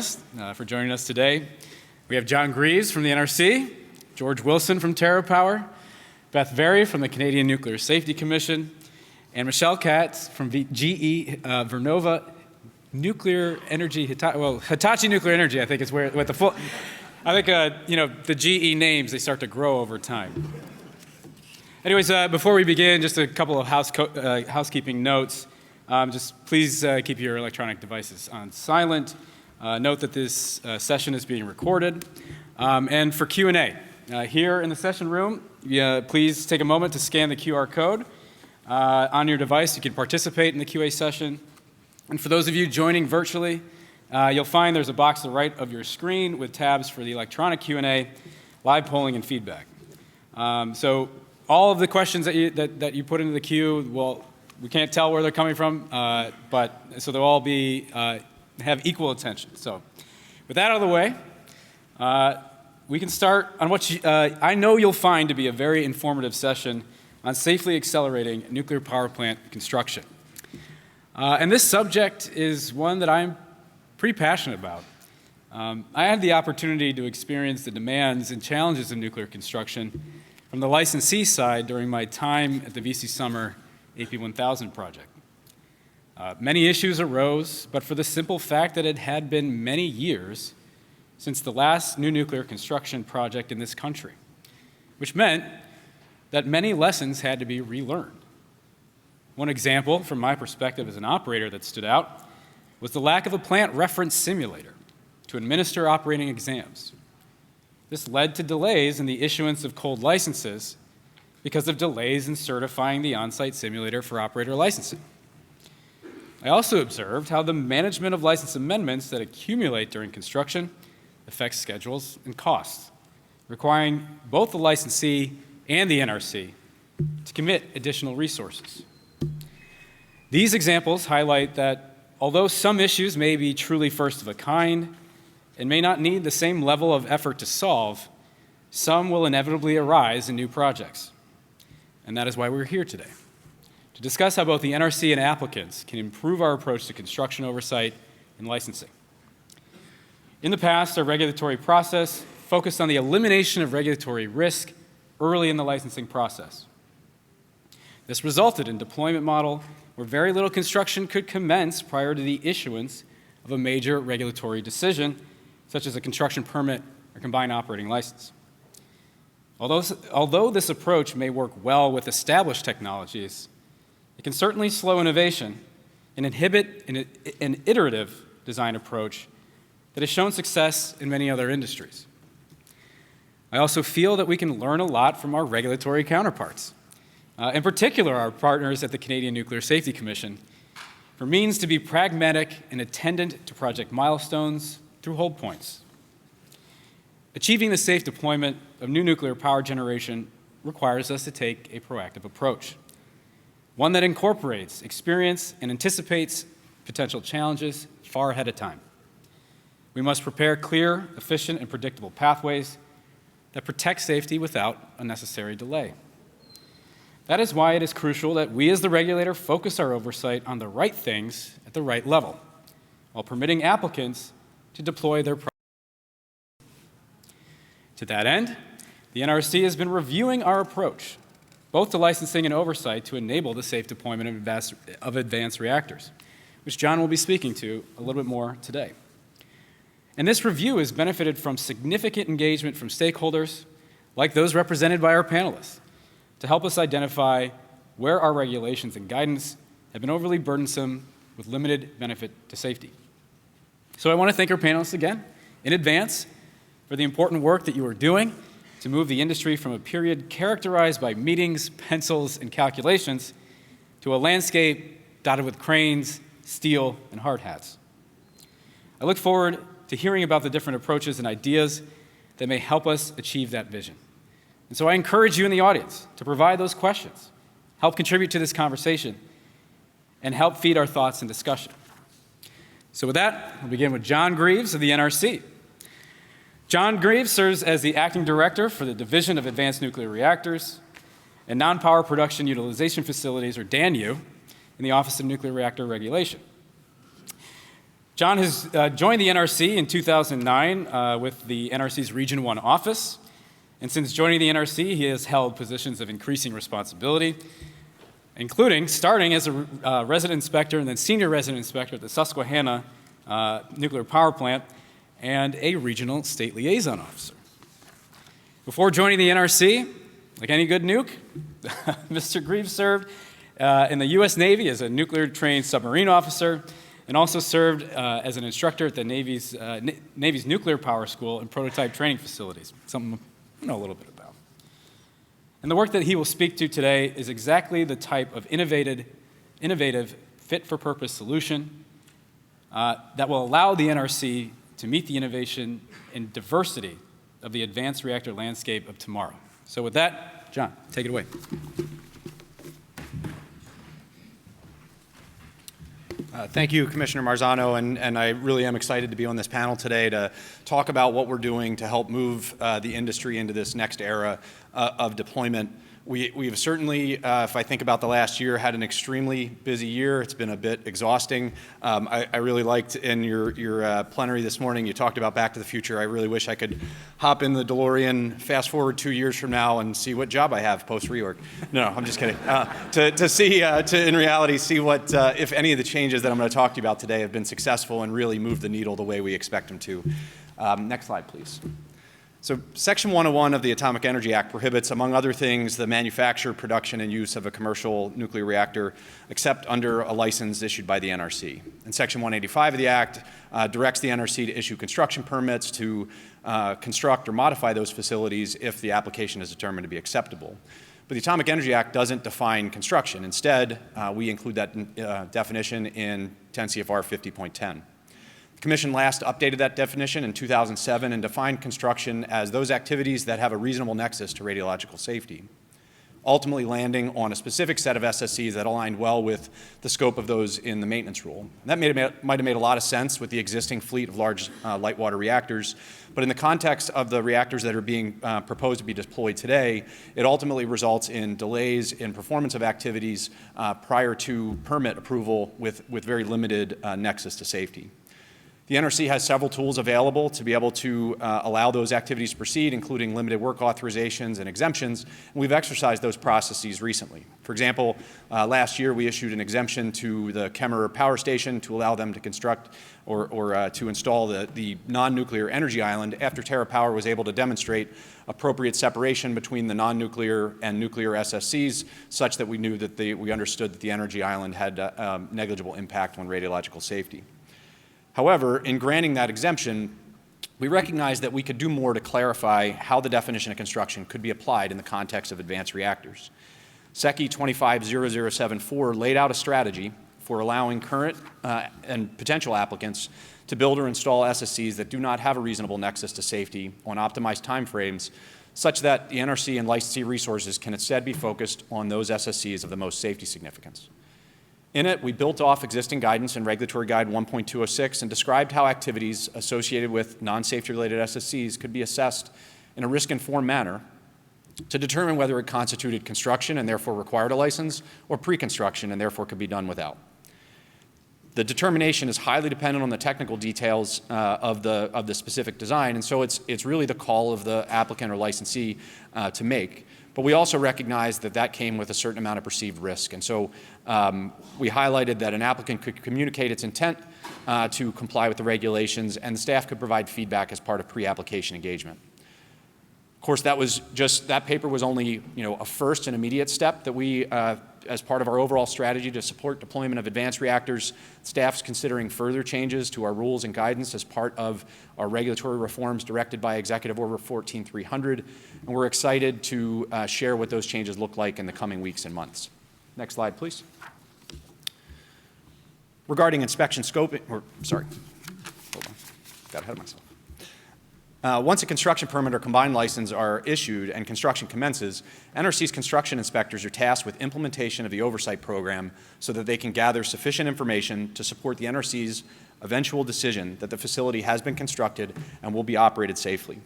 For joining us today. We have John Greaves from the NRC, George Wilson from TerraPower, Beth Very from the Canadian Nuclear Safety Commission, and Michelle Katz from GE Vernova Nuclear Energy, Hitachi Nuclear Energy, I think is where the full, I think, the GE names, they start to grow over time. Anyways, before we begin, just a couple of housekeeping notes. Just please keep your electronic devices on silent. Note that this session is being recorded. And for Q&A, here in the session room, please take a moment to scan the QR code on your device. You can participate in the QA session. And for those of you joining virtually, you'll find there's a box to the right of your screen with tabs for the electronic Q&A, live polling, and feedback. So all of the questions that you put into the queue, well, we can't tell where they're coming from, so they'll all be have equal attention. So with that out of the way, we can start on what I know you'll find to be a very informative session on safely accelerating nuclear power plant construction. And this subject is one that I'm pretty passionate about. I had the opportunity to experience the demands and challenges of nuclear construction from the licensee side during my time at the VC Summer AP1000 project. Many issues arose, but for the simple fact that it had been many years since the last new nuclear construction project in this country, which meant that many lessons had to be relearned. One example, from my perspective as an operator, that stood out was the lack of a plant reference simulator to administer operating exams. This led to delays in the issuance of cold licenses because of delays in certifying the on-site simulator for operator licensing. I also observed how the management of license amendments that accumulate during construction affects schedules and costs, requiring both the licensee and the NRC to commit additional resources. These examples highlight that although some issues may be truly first of a kind and may not need the same level of effort to solve, some will inevitably arise in new projects. And that is why we're here today, to discuss how both the NRC and applicants can improve our approach to construction oversight and licensing. In the past, our regulatory process focused on the elimination of regulatory risk early in the licensing process. This resulted in a deployment model where very little construction could commence prior to the issuance of a major regulatory decision, such as a construction permit or combined operating license. Although this approach may work well with established technologies, it can certainly slow innovation and inhibit an iterative design approach that has shown success in many other industries. I also feel that we can learn a lot from our regulatory counterparts, in particular our partners at the Canadian Nuclear Safety Commission, for means to be pragmatic and attendant to project milestones through hold points. Achieving the safe deployment of new nuclear power generation requires us to take a proactive approach, one that incorporates experience and anticipates potential challenges far ahead of time. We must prepare clear, efficient, and predictable pathways that protect safety without unnecessary delay. That is why it is crucial that we as the regulator focus our oversight on the right things at the right level, while permitting applicants to deploy their projects. To that end, the NRC has been reviewing our approach, both to licensing and oversight, to enable the safe deployment of advanced reactors, which John will be speaking to a little bit more today. And this review has benefited from significant engagement from stakeholders, like those represented by our panelists, to help us identify where our regulations and guidance have been overly burdensome with limited benefit to safety. So I want to thank our panelists again in advance for the important work that you are doing to move the industry from a period characterized by meetings, pencils, and calculations to a landscape dotted with cranes, steel, and hard hats. I look forward to hearing about the different approaches and ideas that may help us achieve that vision. And so I encourage you in the audience to provide those questions, help contribute to this conversation, and help feed our thoughts and discussion. So with that, we'll begin with John Greaves of the NRC. John Greaves serves as the Acting Director for the Division of Advanced Nuclear Reactors and Non-Power Production Utilization Facilities, or DANU, in the Office of Nuclear Reactor Regulation. John has joined the NRC in 2009 with the NRC's Region 1 office. And since joining the NRC, he has held positions of increasing responsibility, including starting as a resident inspector and then senior resident inspector at the Susquehanna nuclear power plant and a regional state liaison officer. Before joining the NRC, like any good nuke, Mr. Greaves served in the U.S. Navy as a nuclear-trained submarine officer and also served as an instructor at the Navy's nuclear power school and prototype training facilities, something I know a little bit about. And the work that he will speak to today is exactly the type of innovative, fit-for-purpose solution that will allow the NRC to meet the innovation and diversity of the advanced reactor landscape of tomorrow. So with that, John, take it away. Thank you, Commissioner Marzano, and I really am excited to be on this panel today to talk about what we're doing to help move the industry into this next era of deployment. We have certainly, if I think about the last year, had an extremely busy year. It's been a bit exhausting. I really liked in your plenary this morning, you talked about Back to the Future. I really wish I could hop in the DeLorean, fast forward 2 years from now and see what job I have post-reorg. No, I'm just kidding. To in reality see what, if any of the changes that I'm going to talk to you about today have been successful and really moved the needle the way we expect them to. Next slide, please. So Section 101 of the Atomic Energy Act prohibits, among other things, the manufacture, production, and use of a commercial nuclear reactor except under a license issued by the NRC. And Section 185 of the Act directs the NRC to issue construction permits to construct or modify those facilities if the application is determined to be acceptable. But the Atomic Energy Act doesn't define construction. Instead, we include that definition in 10 CFR 50.10. The Commission last updated that definition in 2007 and defined construction as those activities that have a reasonable nexus to radiological safety, ultimately landing on a specific set of SSCs that aligned well with the scope of those in the maintenance rule. That might have made a lot of sense with the existing fleet of large light water reactors, but in the context of the reactors that are being proposed to be deployed today, it ultimately results in delays in performance of activities prior to permit approval with very limited nexus to safety. The NRC has several tools available to be able to allow those activities to proceed, including limited work authorizations and exemptions, and we've exercised those processes recently. For example, last year we issued an exemption to the Kemmerer Power Station to allow them to construct or to install the non-nuclear energy island after TerraPower was able to demonstrate appropriate separation between the non-nuclear and nuclear SSCs such that we knew that we understood that the energy island had negligible impact on radiological safety. However, in granting that exemption, we recognized that we could do more to clarify how the definition of construction could be applied in the context of advanced reactors. SECI 250074 laid out a strategy for allowing current and potential applicants to build or install SSCs that do not have a reasonable nexus to safety on optimized timeframes, such that the NRC and licensee resources can instead be focused on those SSCs of the most safety significance. In it, we built off existing guidance in Regulatory Guide 1.206 and described how activities associated with non-safety-related SSCs could be assessed in a risk-informed manner to determine whether it constituted construction and therefore required a license or pre-construction and therefore could be done without. The determination is highly dependent on the technical details of the specific design, and so it's really the call of the applicant or licensee to make. But we also recognize that that came with a certain amount of perceived risk. And so we highlighted that an applicant could communicate its intent to comply with the regulations, and the staff could provide feedback as part of pre-application engagement. Of course, that paper was only a first and immediate step that we, as part of our overall strategy to support deployment of advanced reactors. Staff's considering further changes to our rules and guidance as part of our regulatory reforms directed by Executive Order 14300, and we're excited to share what those changes look like in the coming weeks and months. Next slide, please. Regarding inspection scoping, hold on, got ahead of myself. Once a construction permit or combined license are issued and construction commences, NRC's construction inspectors are tasked with implementation of the Oversight program so that they can gather sufficient information to support the NRC's eventual decision that the facility has been constructed and will be operated safely.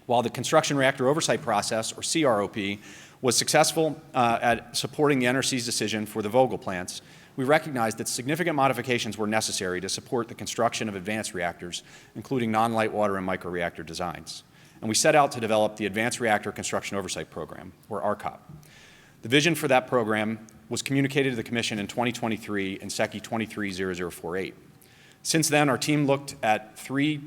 While the Construction Reactor Oversight Process, or CROP, was successful at supporting the NRC's decision for the Vogtle plants, we recognized that significant modifications were necessary to support the construction of advanced reactors, including non-light water and microreactor designs. And we set out to develop the Advanced Reactor Construction Oversight Program, or RCOP. The vision for that program was communicated to the Commission in 2023 in SECI 230048. Since then, our team looked at three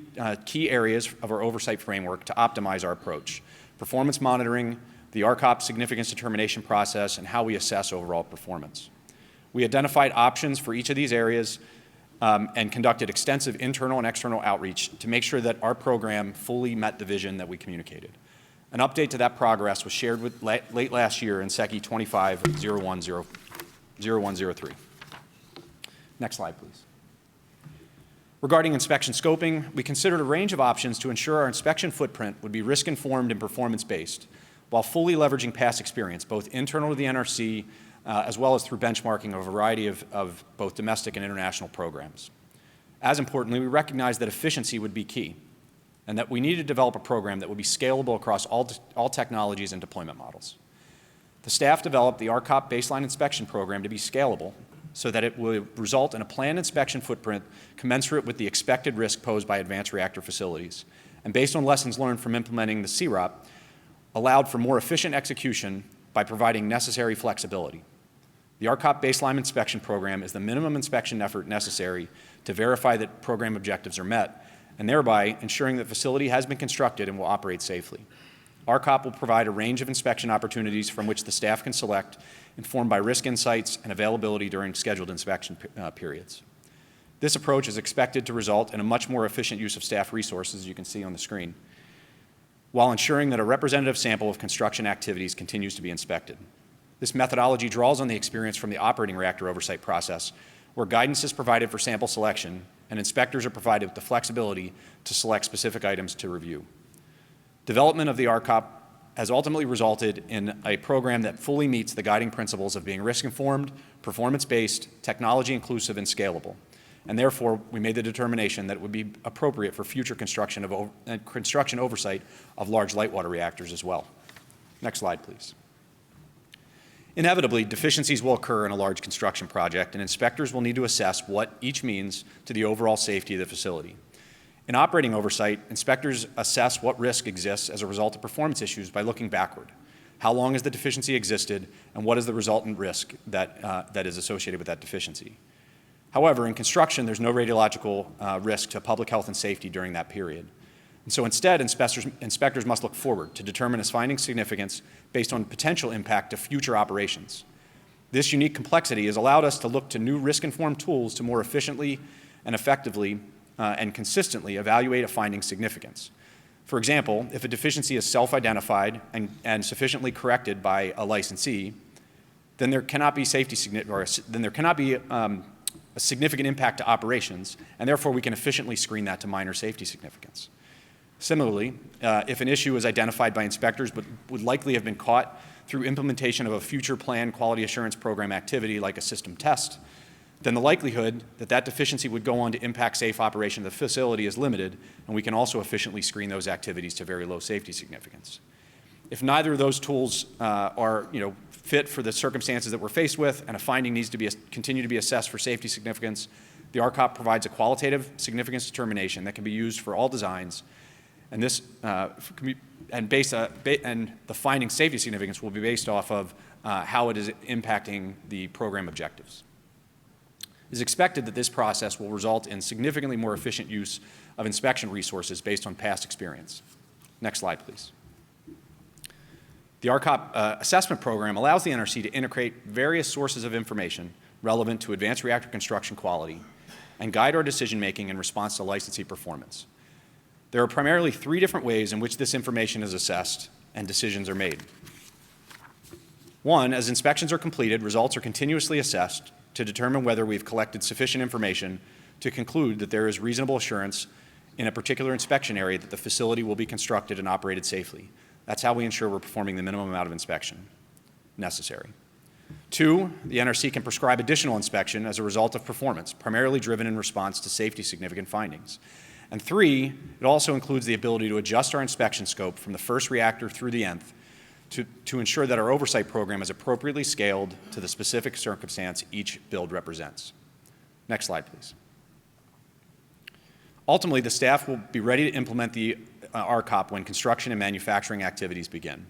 key areas of our oversight framework to optimize our approach: performance monitoring, the RCOP significance determination process, and how we assess overall performance. We identified options for each of these areas and conducted extensive internal and external outreach to make sure that our program fully met the vision that we communicated. An update to that progress was shared late last year in SECI 250103. Next slide, please. Regarding inspection scoping, we considered a range of options to ensure our inspection footprint would be risk-informed and performance-based, while fully leveraging past experience, both internal to the NRC as well as through benchmarking of a variety of both domestic and international programs. As importantly, we recognized that efficiency would be key, and that we needed to develop a program that would be scalable across all technologies and deployment models. The staff developed the RCOP baseline inspection program to be scalable so that it would result in a planned inspection footprint commensurate with the expected risk posed by advanced reactor facilities, and based on lessons learned from implementing the CROP, allowed for more efficient execution by providing necessary flexibility. The RCOP baseline inspection program is the minimum inspection effort necessary to verify that program objectives are met, and thereby ensuring that the facility has been constructed and will operate safely. RCOP will provide a range of inspection opportunities from which the staff can select, informed by risk insights and availability during scheduled inspection periods. This approach is expected to result in a much more efficient use of staff resources, as you can see on the screen, while ensuring that a representative sample of construction activities continues to be inspected. This methodology draws on the experience from the operating reactor oversight process, where guidance is provided for sample selection and inspectors are provided with the flexibility to select specific items to review. Development of the RCOP has ultimately resulted in a program that fully meets the guiding principles of being risk-informed, performance-based, technology-inclusive, and scalable. And therefore, we made the determination that it would be appropriate for future construction oversight of large light water reactors as well. Next slide, please. Inevitably, deficiencies will occur in a large construction project, and inspectors will need to assess what each means to the overall safety of the facility. In operating oversight, inspectors assess what risk exists as a result of performance issues by looking backward. How long has the deficiency existed, and what is the resultant risk that is associated with that deficiency? However, in construction, there's no radiological risk to public health and safety during that period. And so instead, inspectors must look forward to determine its finding significance based on potential impact to future operations. This unique complexity has allowed us to look to new risk-informed tools to more efficiently and effectively and consistently evaluate a finding's significance. For example, if a deficiency is self-identified and sufficiently corrected by a licensee, then there cannot be a significant impact to operations, and therefore we can efficiently screen that to minor safety significance. Similarly, if an issue is identified by inspectors but would likely have been caught through implementation of a future planned quality assurance program activity like a system test, then the likelihood that that deficiency would go on to impact safe operation of the facility is limited, and we can also efficiently screen those activities to very low safety significance. If neither of those tools are fit for the circumstances that we're faced with, and a finding needs to continue to be assessed for safety significance, the RCOP provides a qualitative significance determination that can be used for all designs, and the finding safety significance will be based off of how it is impacting the program objectives. It is expected that this process will result in significantly more efficient use of inspection resources based on past experience. Next slide, please. The RCOP assessment program allows the NRC to integrate various sources of information relevant to advanced reactor construction quality and guide our decision-making in response to licensee performance. There are primarily three different ways in which this information is assessed and decisions are made. One, as inspections are completed, results are continuously assessed to determine whether we've collected sufficient information to conclude that there is reasonable assurance in a particular inspection area that the facility will be constructed and operated safely. That's how we ensure we're performing the minimum amount of inspection necessary. Two, the NRC can prescribe additional inspection as a result of performance, primarily driven in response to safety significant findings. And three, it also includes the ability to adjust our inspection scope from the first reactor through the nth to ensure that our oversight program is appropriately scaled to the specific circumstance each build represents. Next slide, please. Ultimately, the staff will be ready to implement the RCOP when construction and manufacturing activities begin.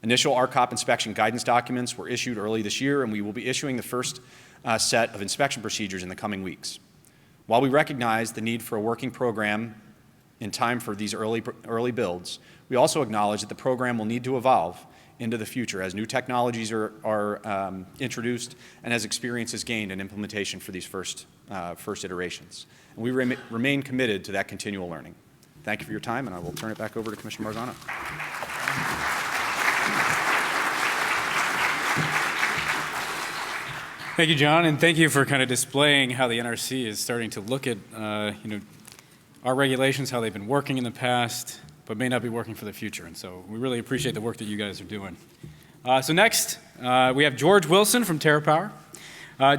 Initial RCOP inspection guidance documents were issued early this year, and we will be issuing the first set of inspection procedures in the coming weeks. While we recognize the need for a working program in time for these early builds, we also acknowledge that the program will need to evolve into the future as new technologies are introduced and as experience is gained in implementation for these first iterations. And we remain committed to that continual learning. Thank you for your time, and I will turn it back over to Commissioner Marzano. Thank you, John, and thank you for kind of displaying how the NRC is starting to look at our regulations, how they've been working in the past, but may not be working for the future. And so we really appreciate the work that you guys are doing. So next, we have George Wilson from TerraPower.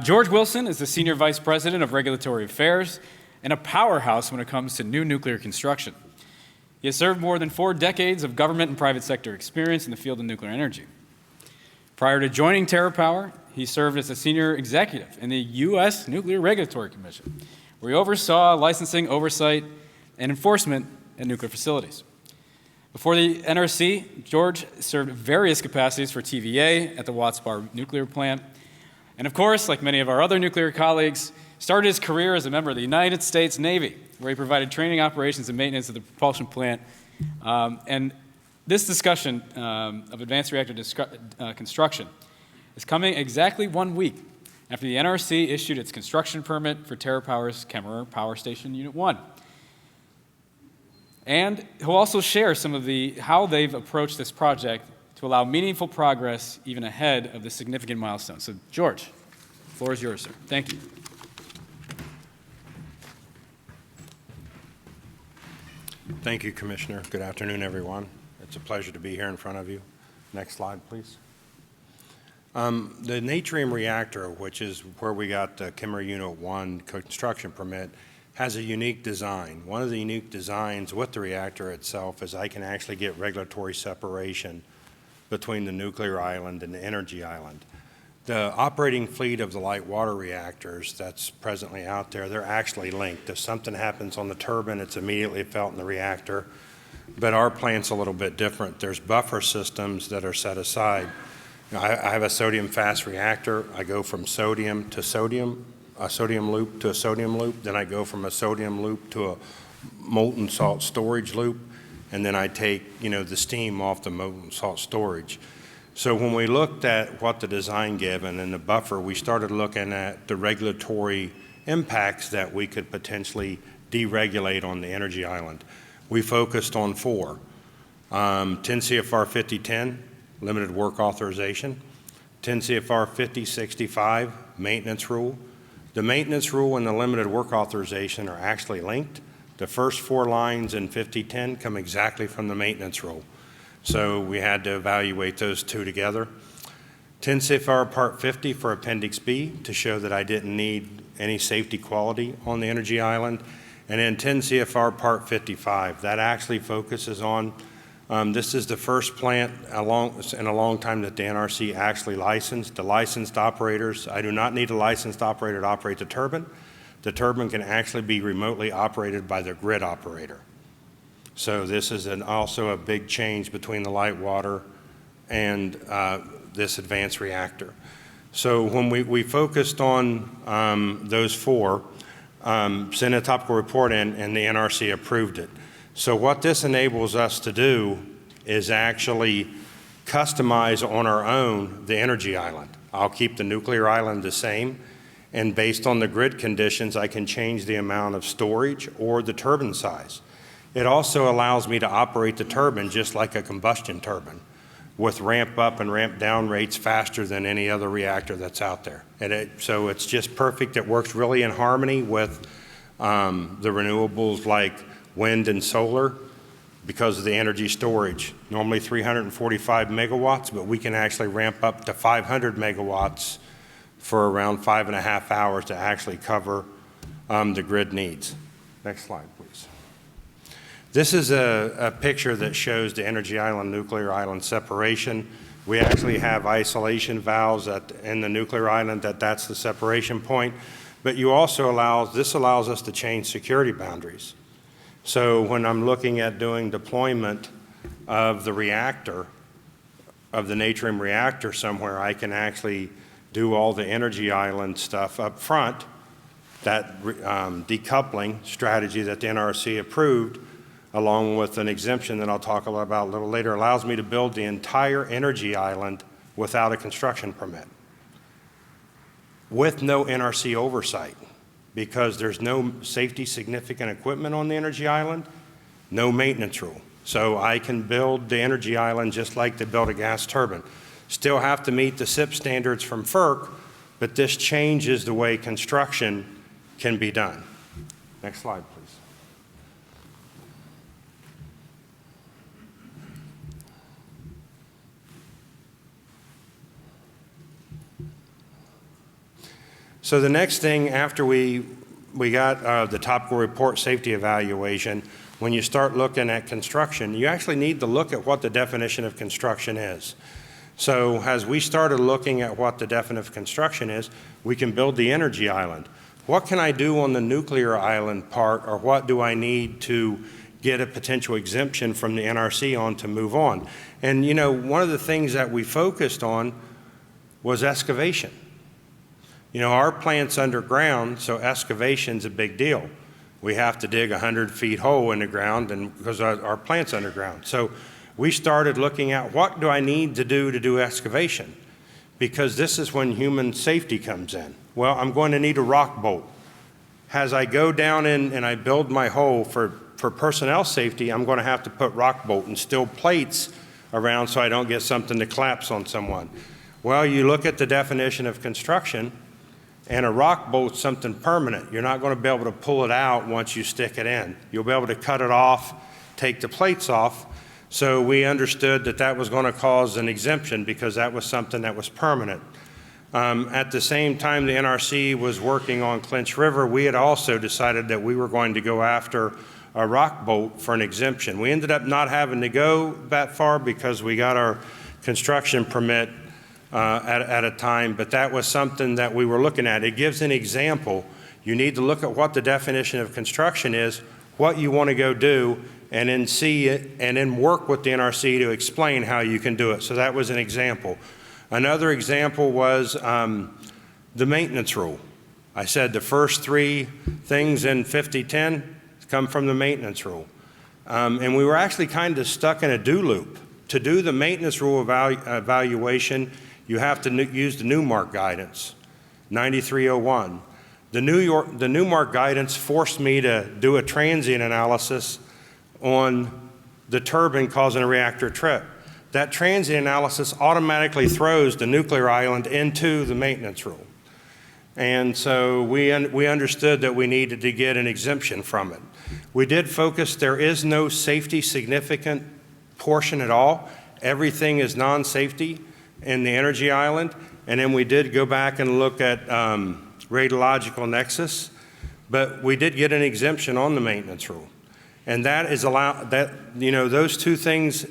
George Wilson is the Senior Vice President of Regulatory Affairs and a powerhouse when it comes to new nuclear construction. He has served more than 4 decades of government and private sector experience in the field of nuclear energy. Prior to joining TerraPower, he served as a senior executive in the U.S. Nuclear Regulatory Commission, where he oversaw licensing, oversight, and enforcement at nuclear facilities. Before the NRC, George served various capacities for TVA at the Watts Bar nuclear plant. And of course, like many of our other nuclear colleagues, started his career as a member of the United States Navy, where he provided training, operations, and maintenance of the propulsion plant. And this discussion of advanced reactor construction is coming exactly 1 week after the NRC issued its construction permit for TerraPower's Kemmerer Power Station Unit 1. And he'll also share some of how they've approached this project to allow meaningful progress even ahead of the significant milestone. So, George, the floor is yours, sir. Thank you. Thank you, Commissioner. Good afternoon, everyone. It's a pleasure to be here in front of you. Next slide, please. The Natrium reactor, which is where we got the Kemmerer Unit 1 construction permit, has a unique design. One of the unique designs with the reactor itself is I can actually get regulatory separation between the nuclear island and the energy island. The operating fleet of the light water reactors that's presently out there, they're actually linked. If something happens on the turbine, it's immediately felt in the reactor. But our plant's a little bit different. There's buffer systems that are set aside. I have a sodium fast reactor. I go from sodium to sodium, a sodium loop to a sodium loop. Then I go from a sodium loop to a molten salt storage loop. And then I take, the steam off the molten salt storage. So when we looked at what the design given and the buffer, we started looking at the regulatory impacts that we could potentially deregulate on the energy island. We focused on 4. 10 CFR 5010, limited work authorization. 10 CFR 5065, maintenance rule. The maintenance rule and the limited work authorization are actually linked. The first 4 lines in 5010 come exactly from the maintenance rule. So we had to evaluate those 2 together. 10 CFR Part 50 for Appendix B to show that I didn't need any safety quality on the energy island. And then 10 CFR Part 55, that actually focuses on, this is the first plant in a long time that the NRC actually licensed. The licensed operators, I do not need a licensed operator to operate the turbine. The turbine can actually be remotely operated by the grid operator. So this is also a big change between the light water and this advanced reactor. So when we focused on those 4, sent a topical report in, and the NRC approved it. So what this enables us to do is actually customize on our own the energy island. I'll keep the nuclear island the same, and based on the grid conditions, I can change the amount of storage or the turbine size. It also allows me to operate the turbine just like a combustion turbine, with ramp up and ramp down rates faster than any other reactor that's out there. And so it's just perfect. It works really in harmony with the renewables like wind and solar because of the energy storage. Normally 345 megawatts, but we can actually ramp up to 500 megawatts for around 5.5 hours to actually cover the grid needs. Next slide, please. This is a picture that shows the energy island, nuclear island separation. We actually have isolation valves in the nuclear island that's the separation point. But this allows us to change security boundaries. So when I'm looking at doing deployment of the reactor, of the natrium reactor somewhere, I can actually do all the energy island stuff up front. That decoupling strategy that the NRC approved, along with an exemption that I'll talk about a little later, allows me to build the entire energy island without a construction permit, with no NRC oversight, because there's no safety significant equipment on the energy island, no maintenance rule. So I can build the energy island just like to build a gas turbine. Still have to meet the SIP standards from FERC, but this changes the way construction can be done. Next slide, please. So the next thing after we got the Top Report safety evaluation, when you start looking at construction, you actually need to look at what the definition of construction is. So as we started looking at what the definition of construction is, we can build the energy island. What can I do on the nuclear island part, or what do I need to get a potential exemption from the NRC on to move on? And you know, one of the things that we focused on was excavation. You know, our plant's underground, so excavation's a big deal. We have to dig 100 feet hole in the ground, and because our plant's underground. So we started looking at what do I need to do excavation? Because this is when human safety comes in. Well, I'm going to need a rock bolt. As I go down in and I build my hole for personnel safety, I'm going to have to put rock bolt and steel plates around so I don't get something to collapse on someone. Well, you look at the definition of construction, and a rock bolt's something permanent. You're not going to be able to pull it out once you stick it in. You'll be able to cut it off, take the plates off. So we understood that that was going to cause an exemption because that was something that was permanent. At the same time the NRC was working on Clinch River, we had also decided that we were going to go after a rock bolt for an exemption. We ended up not having to go that far because we got our construction permit at a time, but that was something that we were looking at. It gives an example. You need to look at what the definition of construction is, what you want to go do, and then see it, and then work with the NRC to explain how you can do it. So that was an example. Another example was the maintenance rule. I said the first three things in 5010 come from the maintenance rule. And we were actually kind of stuck in a do loop. To do the maintenance rule evaluation, you have to use the Newmark guidance, 9301. The Newmark guidance forced me to do a transient analysis on the turbine causing a reactor trip. That transient analysis automatically throws the nuclear island into the maintenance rule. And so we understood that we needed to get an exemption from it. We did focus, there is no safety significant portion at all. Everything is non-safety in the energy island. And then we did go back and look at radiological nexus, but we did get an exemption on the maintenance rule. And that is those two things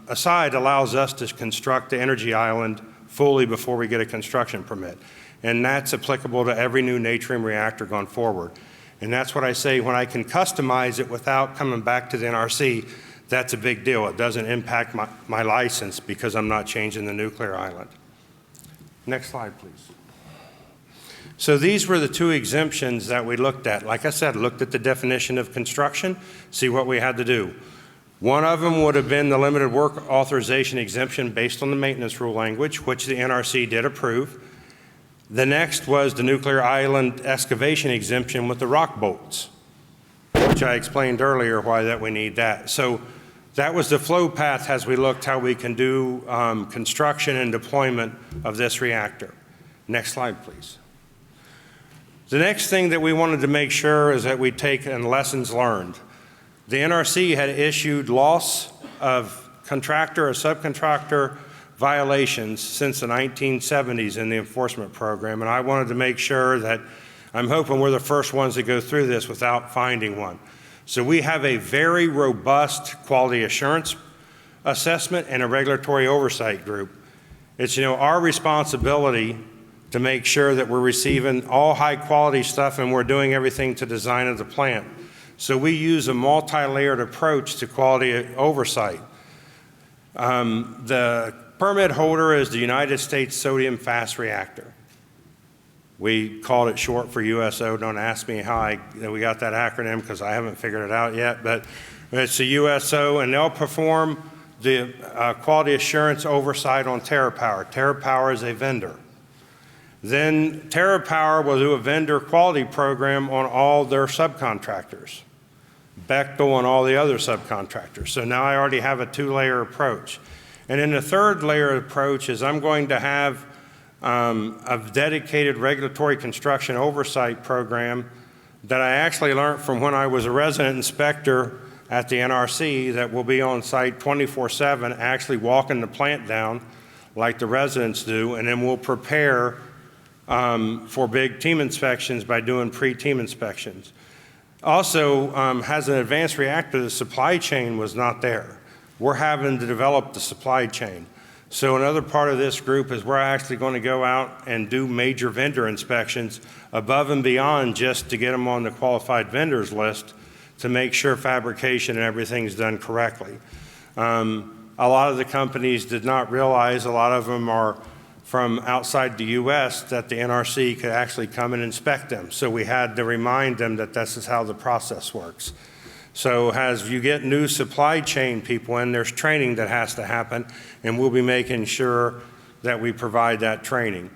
aside allows us to construct the energy island fully before we get a construction permit. And that's applicable to every new natrium reactor going forward. And that's what I say, when I can customize it without coming back to the NRC, that's a big deal. It doesn't impact my license because I'm not changing the nuclear island. Next slide, please. So these were the two exemptions that we looked at. Like I said, looked at the definition of construction, see what we had to do. One of them would have been the limited work authorization exemption based on the maintenance rule language, which the NRC did approve. The next was the nuclear island excavation exemption with the rock bolts, which I explained earlier why that we need that. So that was the flow path as we looked how we can do construction and deployment of this reactor. Next slide, please. The next thing that we wanted to make sure is that we take in lessons learned. The NRC had issued loss of contractor or subcontractor violations since the 1970s in the enforcement program, and I wanted to make sure that I'm hoping we're the first ones to go through this without finding one. So we have a very robust quality assurance assessment and a regulatory oversight group. It's, our responsibility to make sure that we're receiving all high quality stuff and we're doing everything to design of the plant. So we use a multi-layered approach to quality oversight. The permit holder is the United States Sodium Fast Reactor. We called it short for USO. Don't ask me how we got that acronym because I haven't figured it out yet, but it's a USO, and they'll perform the quality assurance oversight on TerraPower. TerraPower is a vendor. Then TerraPower will do a vendor quality program on all their subcontractors, Bechtel and all the other subcontractors. So now I already have a two-layer approach. And then the third layer approach is I'm going to have a dedicated regulatory construction oversight program that I actually learned from when I was a resident inspector at the NRC that will be on site 24/7, actually walking the plant down like the residents do, and then we'll prepare for big team inspections by doing pre-team inspections. Also, has an advanced reactor, the supply chain was not there. We're having to develop the supply chain. So another part of this group is we're actually going to go out and do major vendor inspections above and beyond just to get them on the qualified vendors list to make sure fabrication and everything's done correctly. A lot of the companies did not realize, a lot of them are from outside the U.S., that the NRC could actually come and inspect them. So we had to remind them that this is how the process works. So as you get new supply chain people in, there's training that has to happen, and we'll be making sure that we provide that training.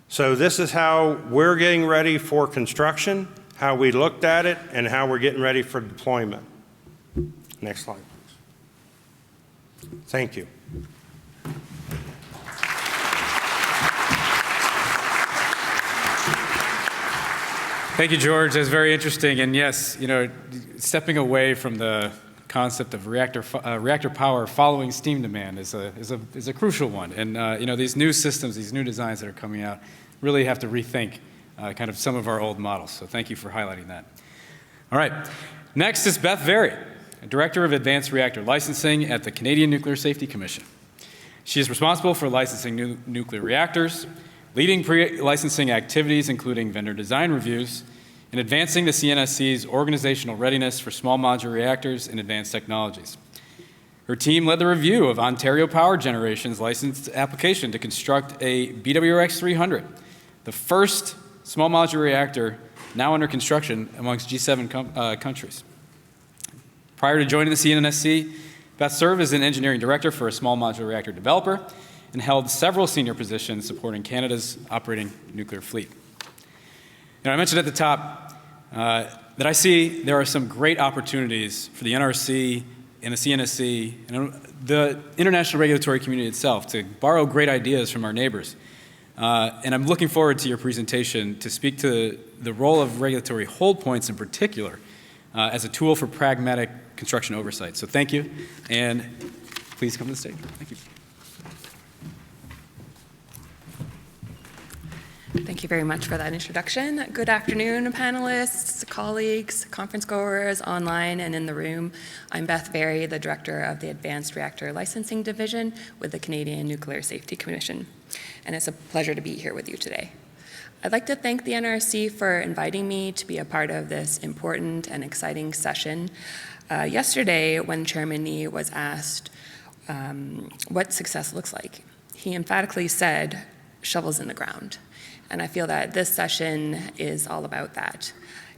So this is how we're getting ready for construction, how we looked at it, and how we're getting ready for deployment. Next slide, please. Thank you. Thank you, George. That's very interesting. And yes, stepping away from the concept of reactor power following steam demand is a crucial one. And these new systems, these new designs that are coming out, really have to rethink kind of some of our old models. So thank you for highlighting that. All right. Next is Beth Very, Director of Advanced Reactor Licensing at the Canadian Nuclear Safety Commission. She is responsible for licensing new nuclear reactors, leading pre-licensing activities, including vendor design reviews, and advancing the CNSC's organizational readiness for small modular reactors and advanced technologies. Her team led the review of Ontario Power Generation's licensed application to construct a BWRX 300, the first small modular reactor now under construction amongst G7 countries. Prior to joining the CNSC, Beth served as an engineering director for a small modular reactor developer and held several senior positions supporting Canada's operating nuclear fleet. I mentioned at the top that I see there are some great opportunities for the NRC and the CNSC and the international regulatory community itself to borrow great ideas from our neighbors. And I'm looking forward to your presentation to speak to the role of regulatory hold points in particular as a tool for pragmatic construction oversight. So thank you, and please come to the stage. Thank you. Thank you very much for that introduction. Good afternoon, panelists, colleagues, conference goers, online and in the room. I'm Beth Very, the Director of the Advanced Reactor Licensing Division with the Canadian Nuclear Safety Commission, and it's a pleasure to be here with you today. I'd like to thank the NRC for inviting me to be a part of this important and exciting session. Yesterday, when Chairman Nee was asked what success looks like, he emphatically said, shovels in the ground. And I feel that this session is all about that.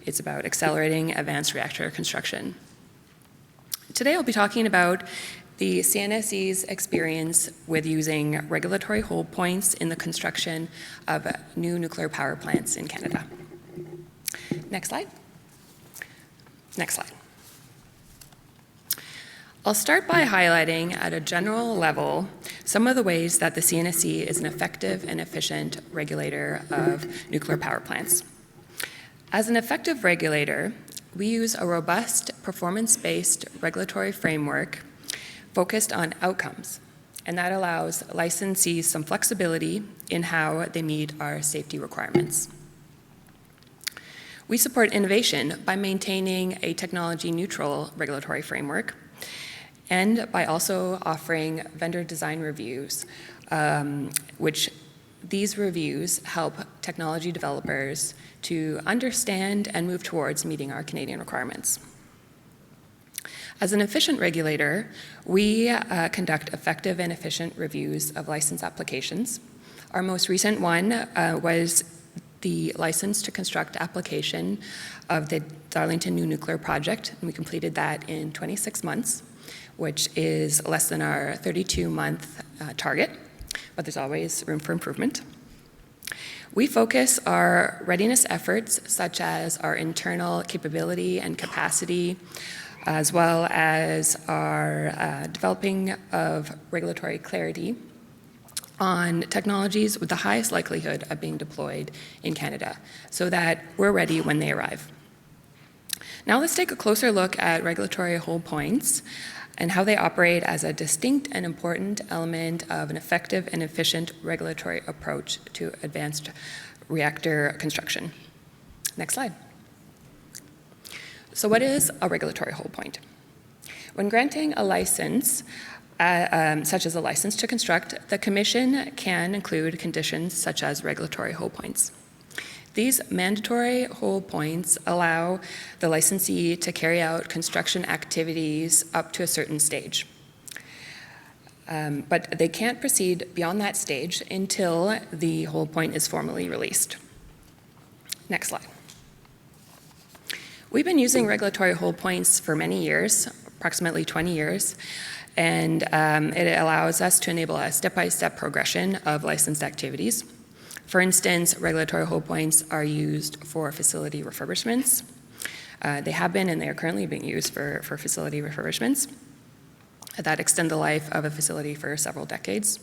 It's about accelerating advanced reactor construction. Today I'll be talking about the CNSC's experience with using regulatory hold points in the construction of new nuclear power plants in Canada. Next slide. Next slide. I'll start by highlighting at a general level some of the ways that the CNSC is an effective and efficient regulator of nuclear power plants. As an effective regulator, we use a robust performance-based regulatory framework focused on outcomes, and that allows licensees some flexibility in how they meet our safety requirements. We support innovation by maintaining a technology-neutral regulatory framework, and by also offering vendor design reviews, which these reviews help technology developers to understand and move towards meeting our Canadian requirements. As an efficient regulator, we conduct effective and efficient reviews of license applications. Our most recent one was the license to construct application of the Darlington New Nuclear Project, and we completed that in 26 months, which is less than our 32-month target, but there's always room for improvement. We focus our readiness efforts, such as our internal capability and capacity, as well as our developing of regulatory clarity on technologies with the highest likelihood of being deployed in Canada, so that we're ready when they arrive. Now let's take a closer look at regulatory hold points and how they operate as a distinct and important element of an effective and efficient regulatory approach to advanced reactor construction. Next slide. So what is a regulatory hold point? When granting a license, such as a license to construct, the Commission can include conditions such as regulatory hold points. These mandatory hold points allow the licensee to carry out construction activities up to a certain stage. But they can't proceed beyond that stage until the hold point is formally released. Next slide. We've been using regulatory hold points for many years, approximately 20 years, and it allows us to enable a step-by-step progression of licensed activities. For instance, regulatory hold points are used for facility refurbishments. They have been and they are currently being used for facility refurbishments that extend the life of a facility for several decades.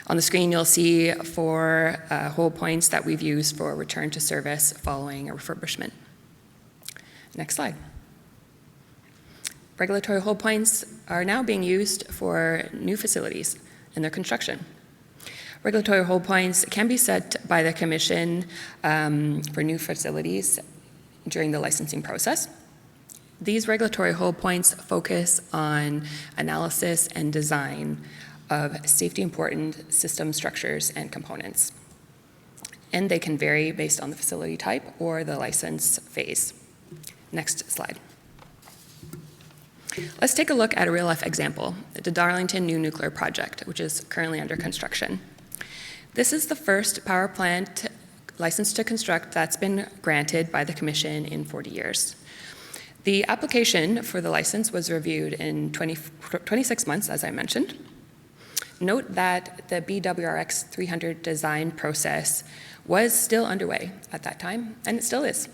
On the screen, you'll see 4 hold points that we've used for return to service following a refurbishment. Next slide. Regulatory hold points are now being used for new facilities and their construction. Regulatory hold points can be set by the Commission for new facilities during the licensing process. These regulatory hold points focus on analysis and design of safety-important system structures and components. And they can vary based on the facility type or the license phase. Next slide. Let's take a look at a real-life example, the Darlington New Nuclear Project, which is currently under construction. This is the first power plant license to construct that's been granted by the Commission in 40 years. The application for the license was reviewed in 26 months, as I mentioned. Note that the BWRX 300 design process was still underway at that time, and it still is.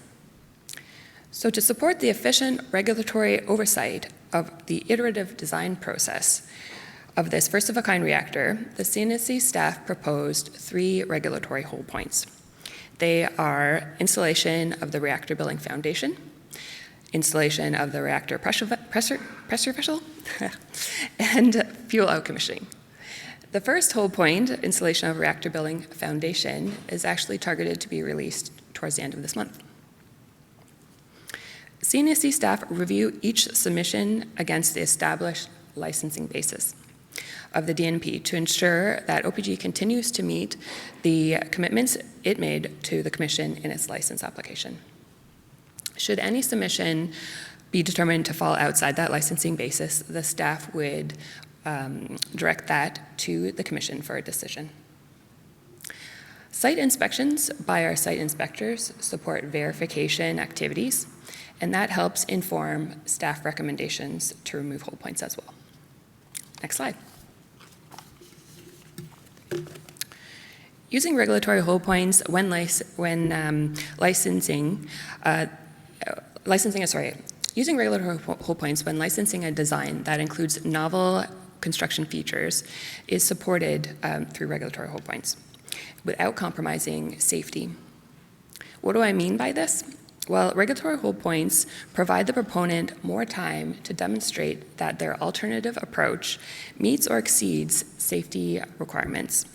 So to support the efficient regulatory oversight of the iterative design process of this first-of-a-kind reactor, the CNSC staff proposed 3 regulatory hold points. They are installation of the reactor building foundation, installation of the reactor pressure vessel, and fuel out commissioning. The first hold point, installation of reactor building foundation, is actually targeted to be released towards the end of this month. CNSC staff review each submission against the established licensing basis of the DNP to ensure that OPG continues to meet the commitments it made to the Commission in its license application. Should any submission be determined to fall outside that licensing basis, the staff would direct that to the Commission for a decision. Site inspections by our site inspectors support verification activities, and that helps inform staff recommendations to remove hold points as well. Next slide. Using regulatory hold points when using regulatory hold points when licensing a design that includes novel construction features is supported through regulatory hold points without compromising safety. What do I mean by this? Well, regulatory hold points provide the proponent more time to demonstrate that their alternative approach meets or exceeds safety requirements,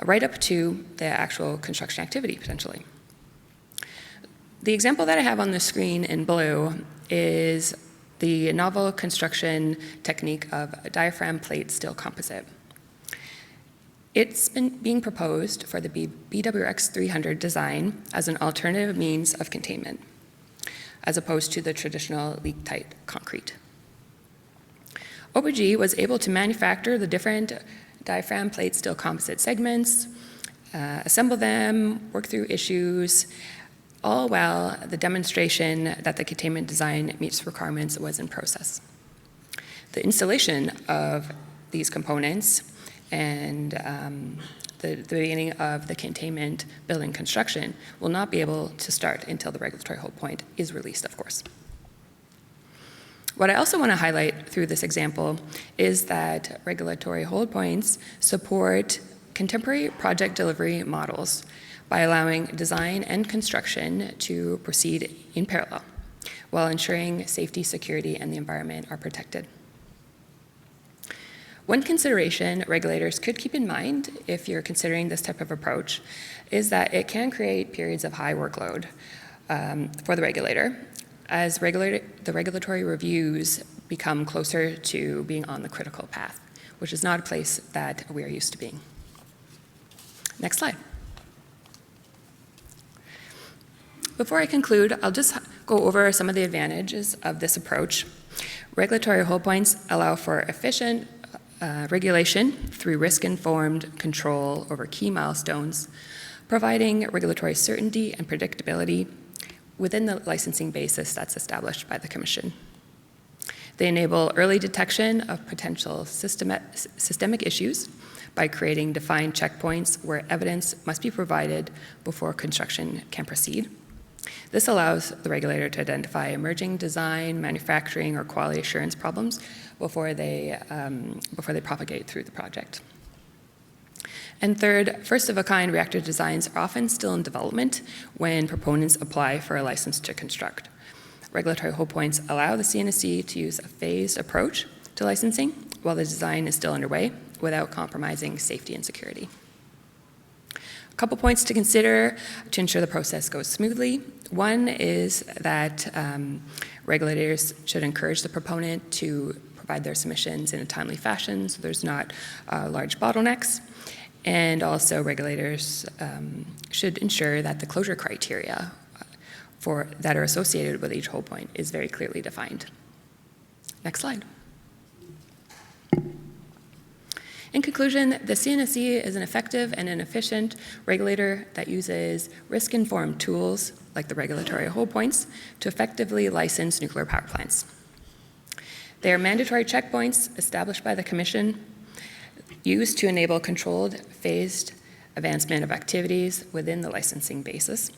right up to the actual construction activity, potentially. The example that I have on the screen in blue is the novel construction technique of a diaphragm plate steel composite. It's been being proposed for the BWX 300 design as an alternative means of containment, as opposed to the traditional leak-tight concrete. OBG was able to manufacture the different diaphragm plate steel composite segments, assemble them, work through issues, all while the demonstration that the containment design meets requirements was in process. The installation of these components and the beginning of the containment building construction will not be able to start until the regulatory hold point is released, of course. What I also want to highlight through this example is that regulatory hold points support contemporary project delivery models by allowing design and construction to proceed in parallel while ensuring safety, security, and the environment are protected. One consideration regulators could keep in mind if you're considering this type of approach is that it can create periods of high workload for the regulator as the regulatory reviews become closer to being on the critical path, which is not a place that we are used to being. Next slide. Before I conclude, I'll just go over some of the advantages of this approach. Regulatory hold points allow for efficient regulation through risk-informed control over key milestones, providing regulatory certainty and predictability within the licensing basis that's established by the Commission. They enable early detection of potential systemic issues by creating defined checkpoints where evidence must be provided before construction can proceed. This allows the regulator to identify emerging design, manufacturing, or quality assurance problems before they propagate through the project. And third, first-of-a-kind reactor designs are often still in development when proponents apply for a license to construct. Regulatory hold points allow the CNSC to use a phased approach to licensing while the design is still underway without compromising safety and security. A couple points to consider to ensure the process goes smoothly. One is that regulators should encourage the proponent to provide their submissions in a timely fashion so there's not large bottlenecks. And also regulators should ensure that the closure criteria that are associated with each hold point is very clearly defined. Next slide. In conclusion, the CNSC is an effective and an efficient regulator that uses risk-informed tools like the regulatory hold points to effectively license nuclear power plants. They are mandatory checkpoints established by the Commission used to enable controlled, phased advancement of activities within the licensing basis.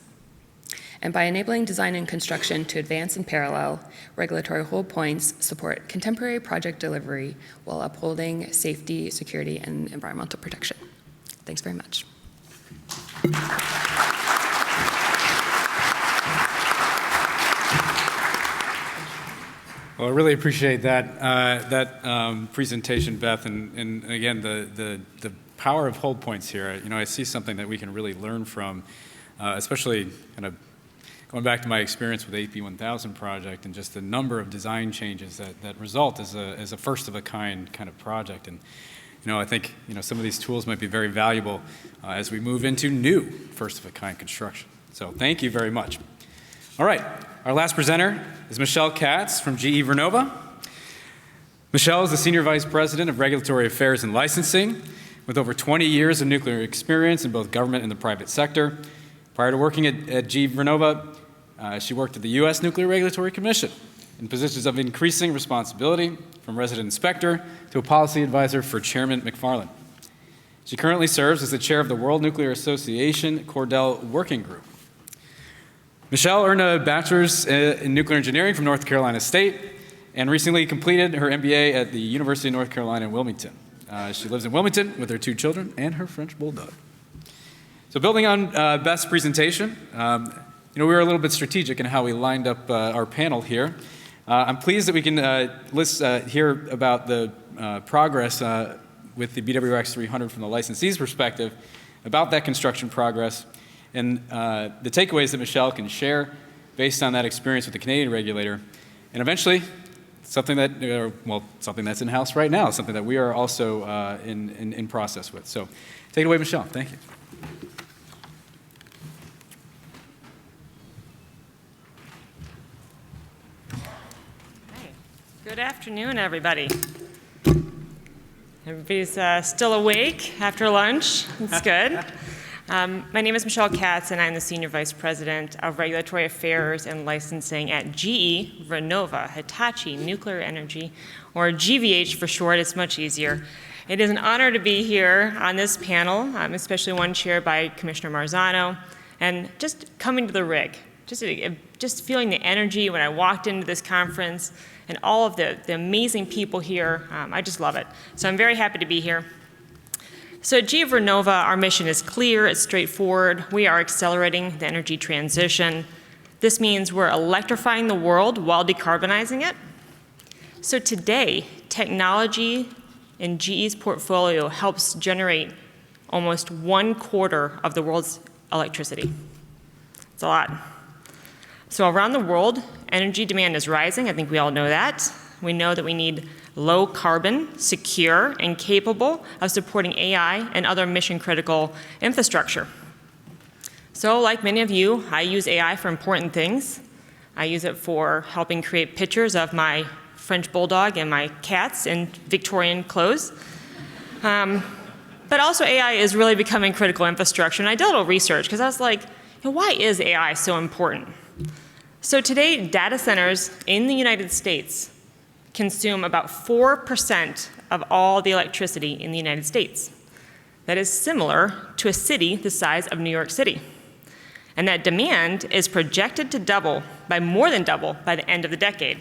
And by enabling design and construction to advance in parallel, regulatory hold points support contemporary project delivery while upholding safety, security, and environmental protection. Thanks very much. Well, I really appreciate that presentation, Beth, and again the power of hold points here. You know, I see something that we can really learn from, especially kind of going back to my experience with the AP 1000 project and just the number of design changes that result as a first-of-a-kind kind of project. And you know, I think some of these tools might be very valuable as we move into new first-of-a-kind construction. So thank you very much. All right, our last presenter is Michelle Katz from GE Vernova. Michelle is the Senior Vice President of Regulatory Affairs and Licensing with over 20 years of nuclear experience in both government and the private sector. Prior to working at GE Vernova, she worked at the U.S. Nuclear Regulatory Commission in positions of increasing responsibility, from resident inspector to a policy advisor for Chairman McFarland. She currently serves as the chair of the World Nuclear Association Cordell Working Group. Michelle earned a bachelor's in nuclear engineering from North Carolina State and recently completed her MBA at the University of North Carolina in Wilmington. She lives in Wilmington with her 2 children and her French bulldog. So building on Beth's presentation, we were a little bit strategic in how we lined up our panel here. I'm pleased that we can hear about the progress with the BWX 300 from the licensee's perspective, about that construction progress, and the takeaways that Michelle can share based on that experience with the Canadian regulator, and eventually something that, something that's in-house right now, something that we are also in process with. So take it away, Michelle. Thank you. Good afternoon, everybody. Everybody's still awake after lunch. That's good. My name is Michelle Katz, and I'm the Senior Vice President of Regulatory Affairs and Licensing at GE Vernova, Hitachi Nuclear Energy, or GVH for short. It's much easier. It is an honor to be here on this panel, especially one chaired by Commissioner Marzano, and just coming to the rig, just feeling the energy when I walked into this conference, and all of the amazing people here. I just love it. So I'm very happy to be here. So at GE Vernova, our mission is clear, it's straightforward. We are accelerating the energy transition. This means we're electrifying the world while decarbonizing it. So today, technology in GE's portfolio helps generate almost 1/4 of the world's electricity. It's a lot. So around the world, energy demand is rising. I think we all know that. We know that we need low carbon, secure, and capable of supporting AI and other mission-critical infrastructure. So like many of you, I use AI for important things. I use it for helping create pictures of my French bulldog and my cats in Victorian clothes. But also AI is really becoming critical infrastructure. And I did a little research because I was like, why is AI so important? So today, data centers in the United States consume about 4% of all the electricity in the United States. That is similar to a city the size of New York City. And that demand is projected to double, by more than double, by the end of the decade.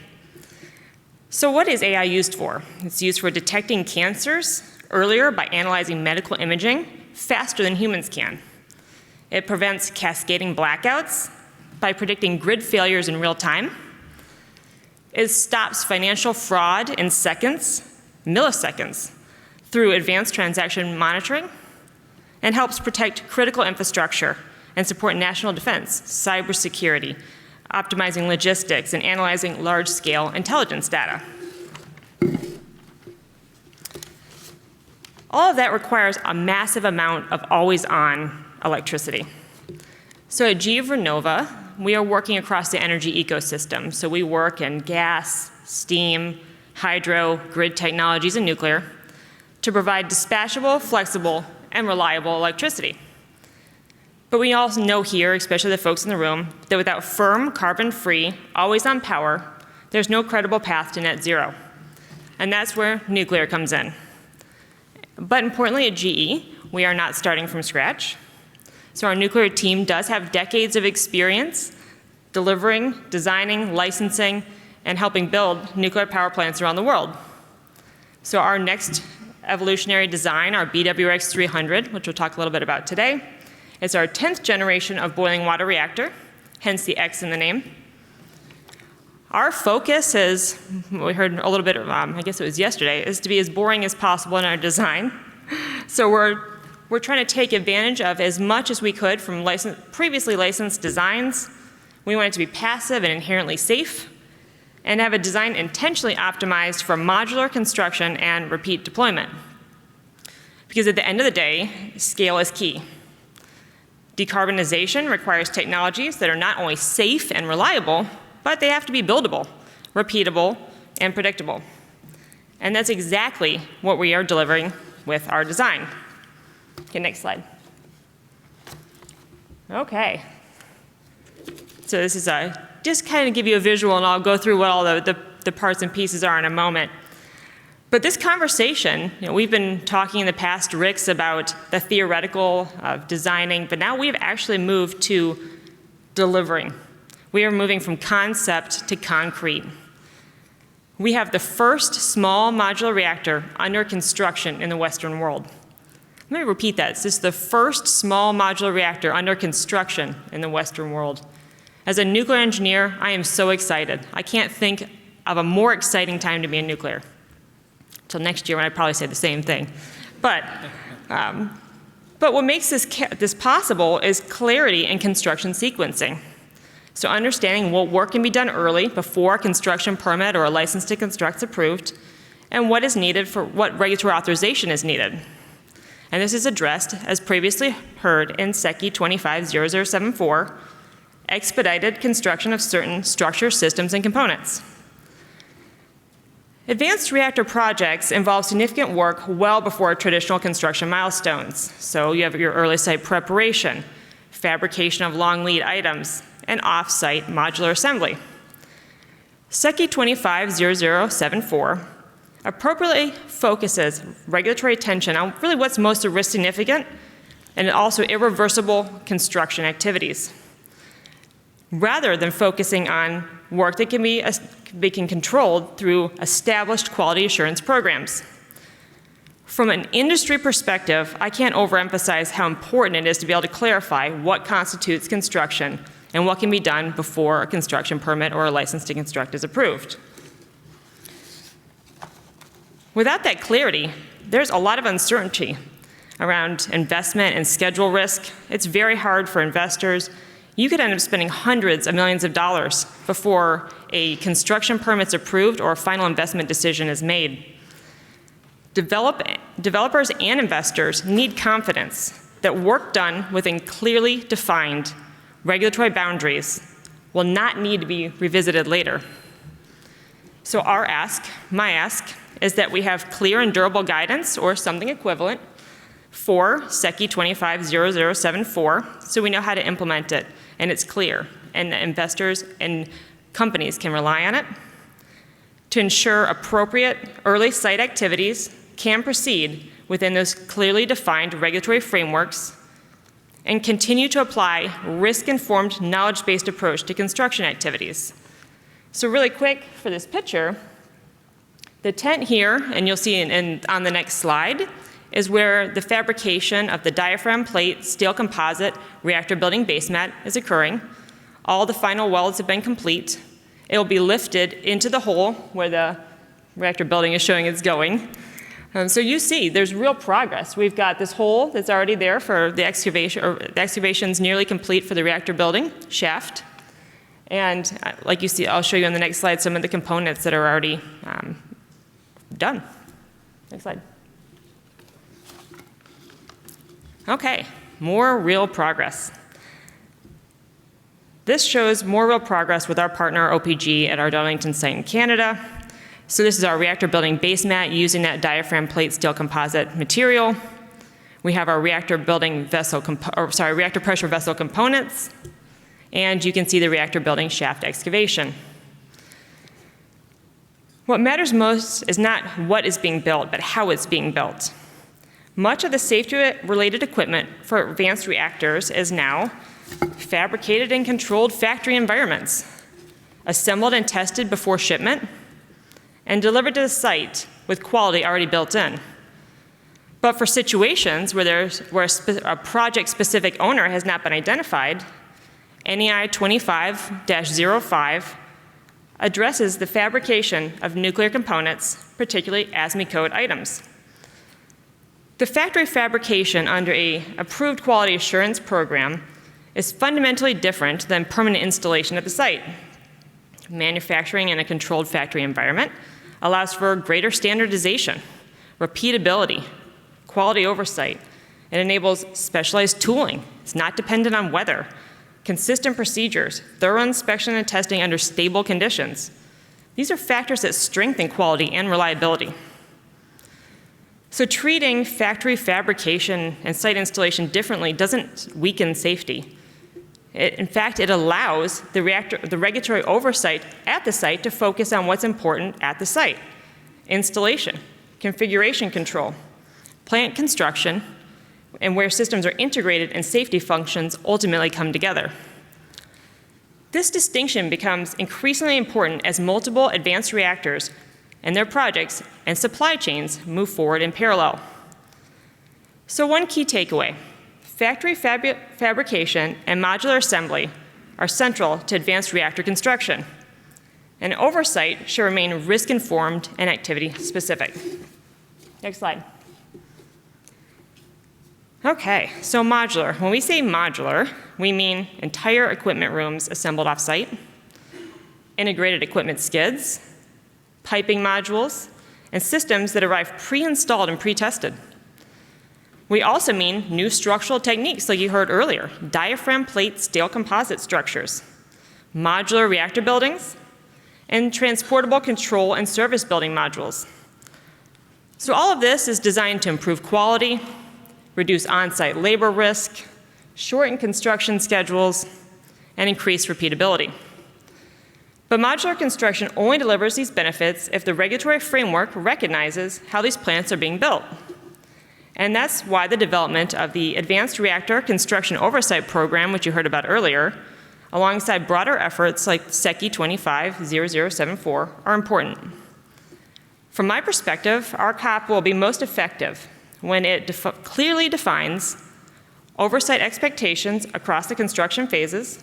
So what is AI used for? It's used for detecting cancers earlier by analyzing medical imaging faster than humans can. It prevents cascading blackouts by predicting grid failures in real time. It stops financial fraud in seconds, milliseconds, through advanced transaction monitoring, and helps protect critical infrastructure and support national defense, cybersecurity, optimizing logistics, and analyzing large-scale intelligence data. All of that requires a massive amount of always-on electricity. So at GE Vernova, we are working across the energy ecosystem. So we work in gas, steam, hydro, grid technologies, and nuclear to provide dispatchable, flexible, and reliable electricity. But we also know here, especially the folks in the room, that without firm, carbon-free, always-on power, there's no credible path to net zero. And that's where nuclear comes in. But importantly at GE, we are not starting from scratch. So our nuclear team does have decades of experience delivering, designing, licensing, and helping build nuclear power plants around the world. So our next evolutionary design, our BWRX-300, which we'll talk a little bit about today, is our 10th generation of boiling water reactor, hence the X in the name. Our focus is, we heard a little bit, I guess it was yesterday, is to be as boring as possible in our design. So we're trying to take advantage of as much as we could from previously licensed designs. We want it to be passive and inherently safe, and have a design intentionally optimized for modular construction and repeat deployment. Because at the end of the day, scale is key. Decarbonization requires technologies that are not only safe and reliable, but they have to be buildable, repeatable, and predictable. And that's exactly what we are delivering with our design. Okay, next slide. Okay. So this is just kind of give you a visual, and I'll go through what all the parts and pieces are in a moment. But this conversation, we've been talking in the past, Ricks, about the theoretical of designing, but now we've actually moved to delivering. We are moving from concept to concrete. We have the first small modular reactor under construction in the Western world. Let me repeat that. This is the first small modular reactor under construction in the Western world. As a nuclear engineer, I am so excited. I can't think of a more exciting time to be in nuclear. Until next year when I probably say the same thing. But what makes this possible is clarity in construction sequencing. So understanding what work can be done early before a construction permit or a license to construct is approved, and what is needed for what regulatory authorization is needed. And this is addressed, as previously heard, in SECI 250074, expedited construction of certain structure, systems, and components. Advanced reactor projects involve significant work well before traditional construction milestones. So you have your early site preparation, fabrication of long lead items, and off-site modular assembly. SECI 250074 appropriately focuses regulatory attention on really what's most risk significant and also irreversible construction activities, rather than focusing on work that can be controlled through established quality assurance programs. From an industry perspective, I can't overemphasize how important it is to be able to clarify what constitutes construction and what can be done before a construction permit or a license to construct is approved. Without that clarity, there's a lot of uncertainty around investment and schedule risk. It's very hard for investors. You could end up spending hundreds of millions of dollars before a construction permit's approved or a final investment decision is made. Developers and investors need confidence that work done within clearly defined regulatory boundaries will not need to be revisited later. So our ask, my ask, is that we have clear and durable guidance or something equivalent for SECI 250074 so we know how to implement it and it's clear and investors and companies can rely on it to ensure appropriate early site activities can proceed within those clearly defined regulatory frameworks and continue to apply risk-informed, knowledge-based approach to construction activities. So really quick for this picture, the tent here, and you'll see on the next slide, is where the fabrication of the diaphragm plate steel composite reactor building base mat is occurring. All the final welds have been complete. It will be lifted into the hole where the reactor building is showing it's going. So you see, there's real progress. We've got this hole that's already there for the excavation, or the excavation's nearly complete for the reactor building shaft. And like you see, I'll show you on the next slide some of the components that are already done. Next slide. Okay, more real progress. This shows more real progress with our partner OPG at our Darlington site in Canada. So this is our reactor building base mat using that diaphragm plate steel composite material. We have our reactor building vessel, reactor pressure vessel components, and you can see the reactor building shaft excavation. What matters most is not what is being built, but how it's being built. Much of the safety-related equipment for advanced reactors is now fabricated in controlled factory environments, assembled and tested before shipment, and delivered to the site with quality already built in. But for situations where a project-specific owner has not been identified, NEI 25-05 addresses the fabrication of nuclear components, particularly ASME code items. The factory fabrication under an approved quality assurance program is fundamentally different than permanent installation at the site. Manufacturing in a controlled factory environment allows for greater standardization, repeatability, quality oversight. It enables specialized tooling. It's not dependent on weather. Consistent procedures, thorough inspection and testing under stable conditions. These are factors that strengthen quality and reliability. So treating factory fabrication and site installation differently doesn't weaken safety. In fact, it allows the regulatory oversight at the site to focus on what's important at the site: installation, configuration control, plant construction, and where systems are integrated and safety functions ultimately come together. This distinction becomes increasingly important as multiple advanced reactors and their projects and supply chains move forward in parallel. So one key takeaway: factory fabrication and modular assembly are central to advanced reactor construction, and oversight should remain risk-informed and activity-specific. Next slide. Okay, so modular. When we say modular, we mean entire equipment rooms assembled off-site, integrated equipment skids, piping modules, and systems that arrive pre-installed and pre-tested. We also mean new structural techniques, like you heard earlier, diaphragm plate steel composite structures, modular reactor buildings, and transportable control and service building modules. So all of this is designed to improve quality, reduce on-site labor risk, shorten construction schedules, and increase repeatability. But modular construction only delivers these benefits if the regulatory framework recognizes how these plants are being built. And that's why the development of the Advanced Reactor Construction Oversight Program, which you heard about earlier, alongside broader efforts like SECI 25-0074, are important. From my perspective, our COP will be most effective when it clearly defines oversight expectations across the construction phases,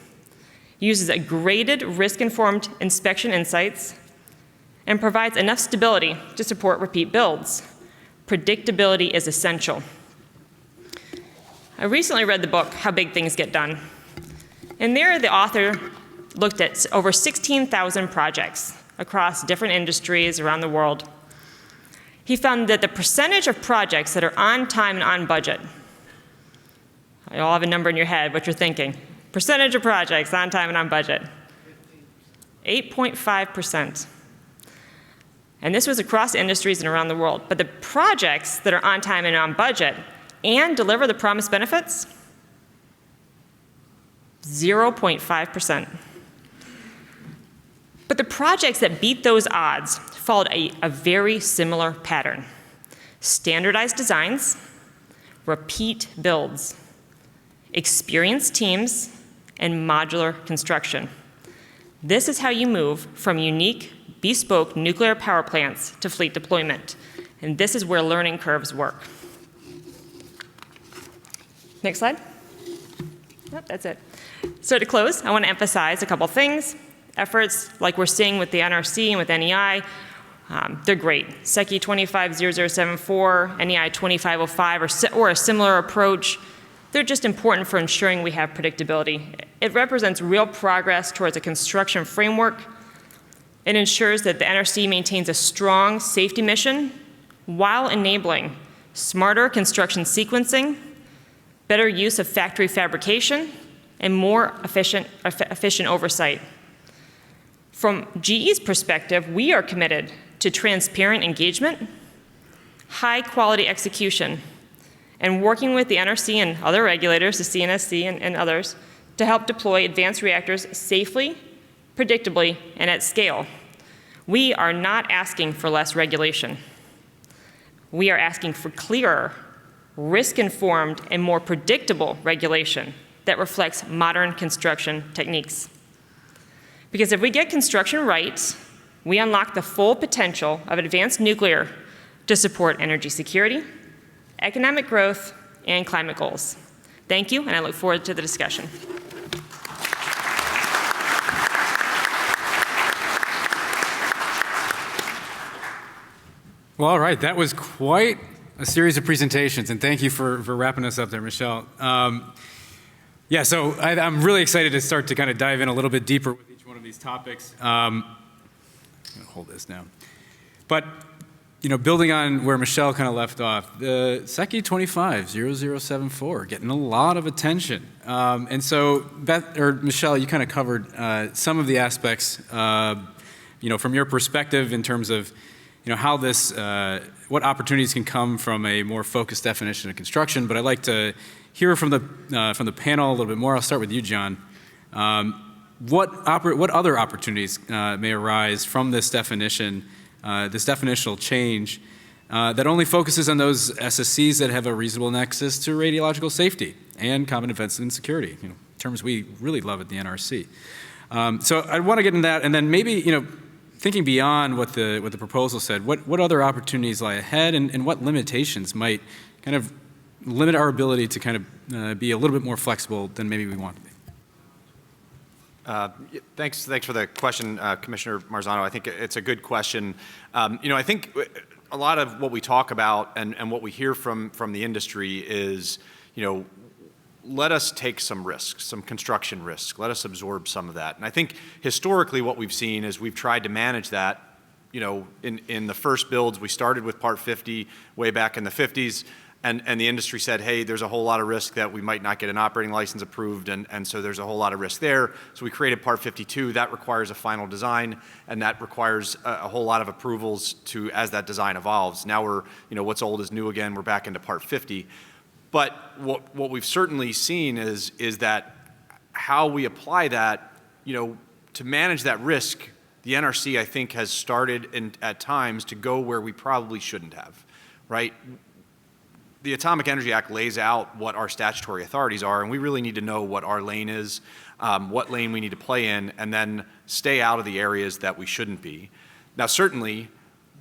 uses a graded risk-informed inspection insights, and provides enough stability to support repeat builds. Predictability is essential. I recently read the book, How Big Things Get Done. And there, the author looked at over 16,000 projects across different industries around the world. He found that the percentage of projects that are on time and on budget, you all have a number in your head, what you're thinking. Percentage of projects on time and on budget. 8.5%. And this was across industries and around the world. But the projects that are on time and on budget and deliver the promised benefits, 0.5%. But the projects that beat those odds followed a very similar pattern. Standardized designs, repeat builds, experienced teams, and modular construction. This is how you move from unique, bespoke nuclear power plants to fleet deployment. And this is where learning curves work. Next slide. Oh, that's it. So to close, I want to emphasize a couple things. Efforts like we're seeing with the NRC and with NEI, they're great. SECI 25-0074, NEI 2505, or a similar approach, they're just important for ensuring we have predictability. It represents real progress towards a construction framework. It ensures that the NRC maintains a strong safety mission while enabling smarter construction sequencing, better use of factory fabrication, and more efficient oversight. From GE's perspective, we are committed to transparent engagement, high-quality execution, and working with the NRC and other regulators, the CNSC and others, to help deploy advanced reactors safely, predictably, and at scale. We are not asking for less regulation. We are asking for clearer, risk-informed, and more predictable regulation that reflects modern construction techniques. Because if we get construction right, we unlock the full potential of advanced nuclear to support energy security, economic growth, and climate goals. Thank you, and I look forward to the discussion. Well, all right, that was quite a series of presentations, and thank you for wrapping us up there, Michelle. Yeah, so I'm really excited to start to kind of dive in a little bit deeper with each one of these topics. I'm going to hold this now. But, you know, building on where Michelle kind of left off, the SECI 25-0074 getting a lot of attention. And so, Michelle, you kind of covered some of the aspects, you know, from your perspective in terms of, you know, how this, what opportunities can come from a more focused definition of construction. But I'd like to hear from the panel a little bit more. I'll start with you, John. What other opportunities may arise from this definition, this definitional change that only focuses on those SSCs that have a reasonable nexus to radiological safety and common defense and security, you know, terms we really love at the NRC. So I want to get into that, and then maybe, you know, thinking beyond what the proposal said, what other opportunities lie ahead, and what limitations might kind of limit our ability to kind of be a little bit more flexible than maybe we want to be? Thanks for the question, Commissioner Marzano. I think it's a good question. You know, I think a lot of what we talk about and what we hear from the industry is, let us take some risks, some construction risks. Let us absorb some of that. And I think historically what we've seen is we've tried to manage that. In the first builds, we started with Part 50 way back in the 50s, and the industry said, hey, there's a whole lot of risk that we might not get an operating license approved, and so there's a whole lot of risk there. So we created Part 52. That requires a final design, and that requires a whole lot of approvals as that design evolves. Now we're, what's old is new again. We're back into Part 50. But what we've certainly seen is that how we apply that, to manage that risk, the NRC, I think, has started at times to go where we probably shouldn't have, right? The Atomic Energy Act lays out what our statutory authorities are, and we really need to know what our lane is, what lane we need to play in, and then stay out of the areas that we shouldn't be. Now, certainly,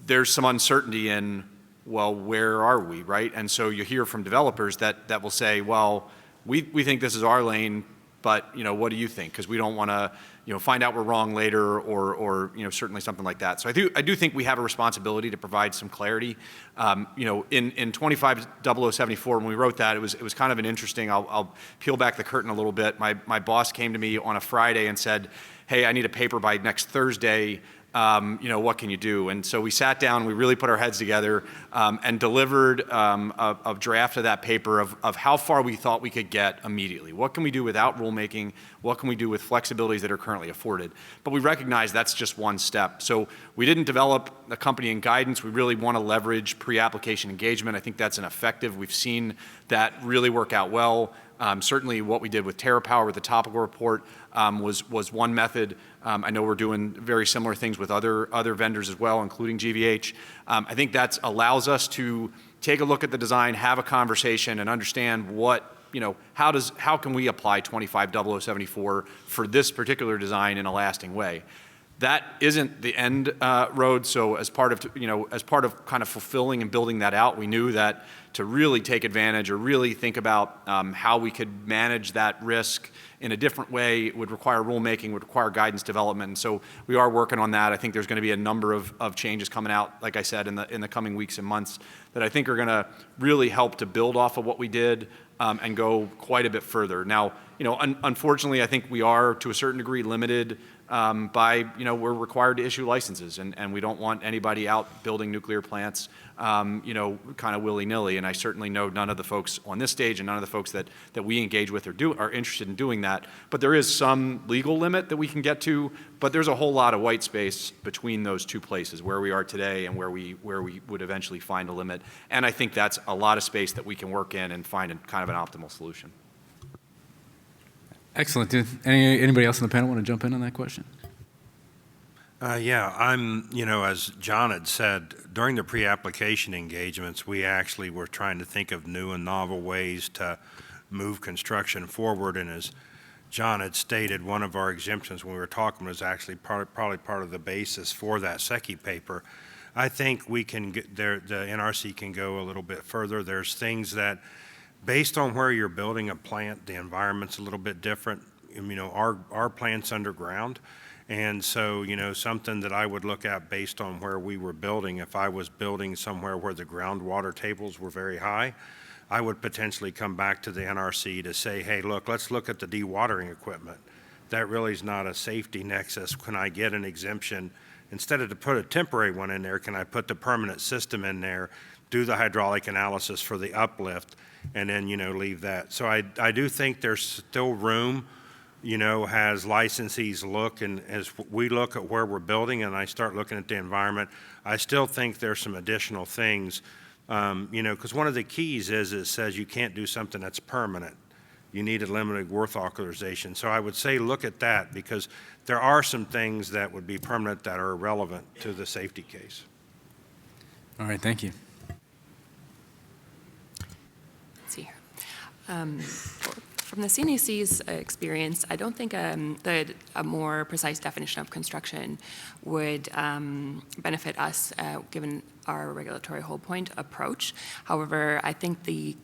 there's some uncertainty in, well, where are we, right? And so you hear from developers that will say, well, we think this is our lane, but what do you think? Because we don't want to find out we're wrong later, or certainly something like that. So I do think we have a responsibility to provide some clarity. In 250074, when we wrote that, it was kind of an interesting. I'll peel back the curtain a little bit. My boss came to me on a Friday and said, "Hey, I need a paper by next Thursday. What can you do?" And so we sat down, we really put our heads together, and delivered a draft of that paper of how far we thought we could get immediately. What can we do without rulemaking? What can we do with flexibilities that are currently afforded? But we recognize that's just one step. So we didn't develop accompanying guidance. We really want to leverage pre-application engagement. I think that's an effective. We've seen that really work out well. Certainly what we did with TerraPower with the topical report was one method. I know we're doing very similar things with other vendors as well, including GVH. I think that allows us to take a look at the design, have a conversation, and understand how can we apply 250074 for this particular design in a lasting way. That isn't the end road. So as part of kind of fulfilling and building that out, we knew that to really take advantage or really think about how we could manage that risk in a different way would require rulemaking, would require guidance development. And so we are working on that. I think there's going to be a number of changes coming out, like I said, in the coming weeks and months that I think are going to really help to build off of what we did and go quite a bit further. Now, unfortunately, I think we are to a certain degree limited by, we're required to issue licenses, and we don't want anybody out building nuclear plants, kind of willy-nilly. And I certainly know none of the folks on this stage and none of the folks that we engage with are interested in doing that. But there is some legal limit that we can get to, but there's a whole lot of white space between those two places, where we are today and where we would eventually find a limit. And I think that's a lot of space that we can work in and find kind of an optimal solution. Excellent. Did anybody else on the panel want to jump in on that question? Yeah, as John had said, during the pre-application engagements, we actually were trying to think of new and novel ways to move construction forward. And as John had stated, one of our exemptions when we were talking was actually probably part of the basis for that SECI paper. I think we can get there, the NRC can go a little bit further. There's things that, based on where you're building a plant, the environment's a little bit different. Our plant's underground. And so, something that I would look at based on where we were building, if I was building somewhere where the groundwater tables were very high, I would potentially come back to the NRC to say, hey, look, let's look at the dewatering equipment. That really is not a safety nexus. Can I get an exemption? Instead of to put a temporary one in there, can I put the permanent system in there, do the hydraulic analysis for the uplift, and then, leave that. So I do think there's still room, as licensees look, and as we look at where we're building and I start looking at the environment, I still think there's some additional things, because one of the keys is it says you can't do something that's permanent. You need a limited worth authorization. So I would say look at that, because there are some things that would be permanent that are relevant to the safety case. All right, thank you. Let's see here. From the CNEC's experience, I don't think that a more precise definition of construction would benefit us given our regulatory whole point approach. However, I think the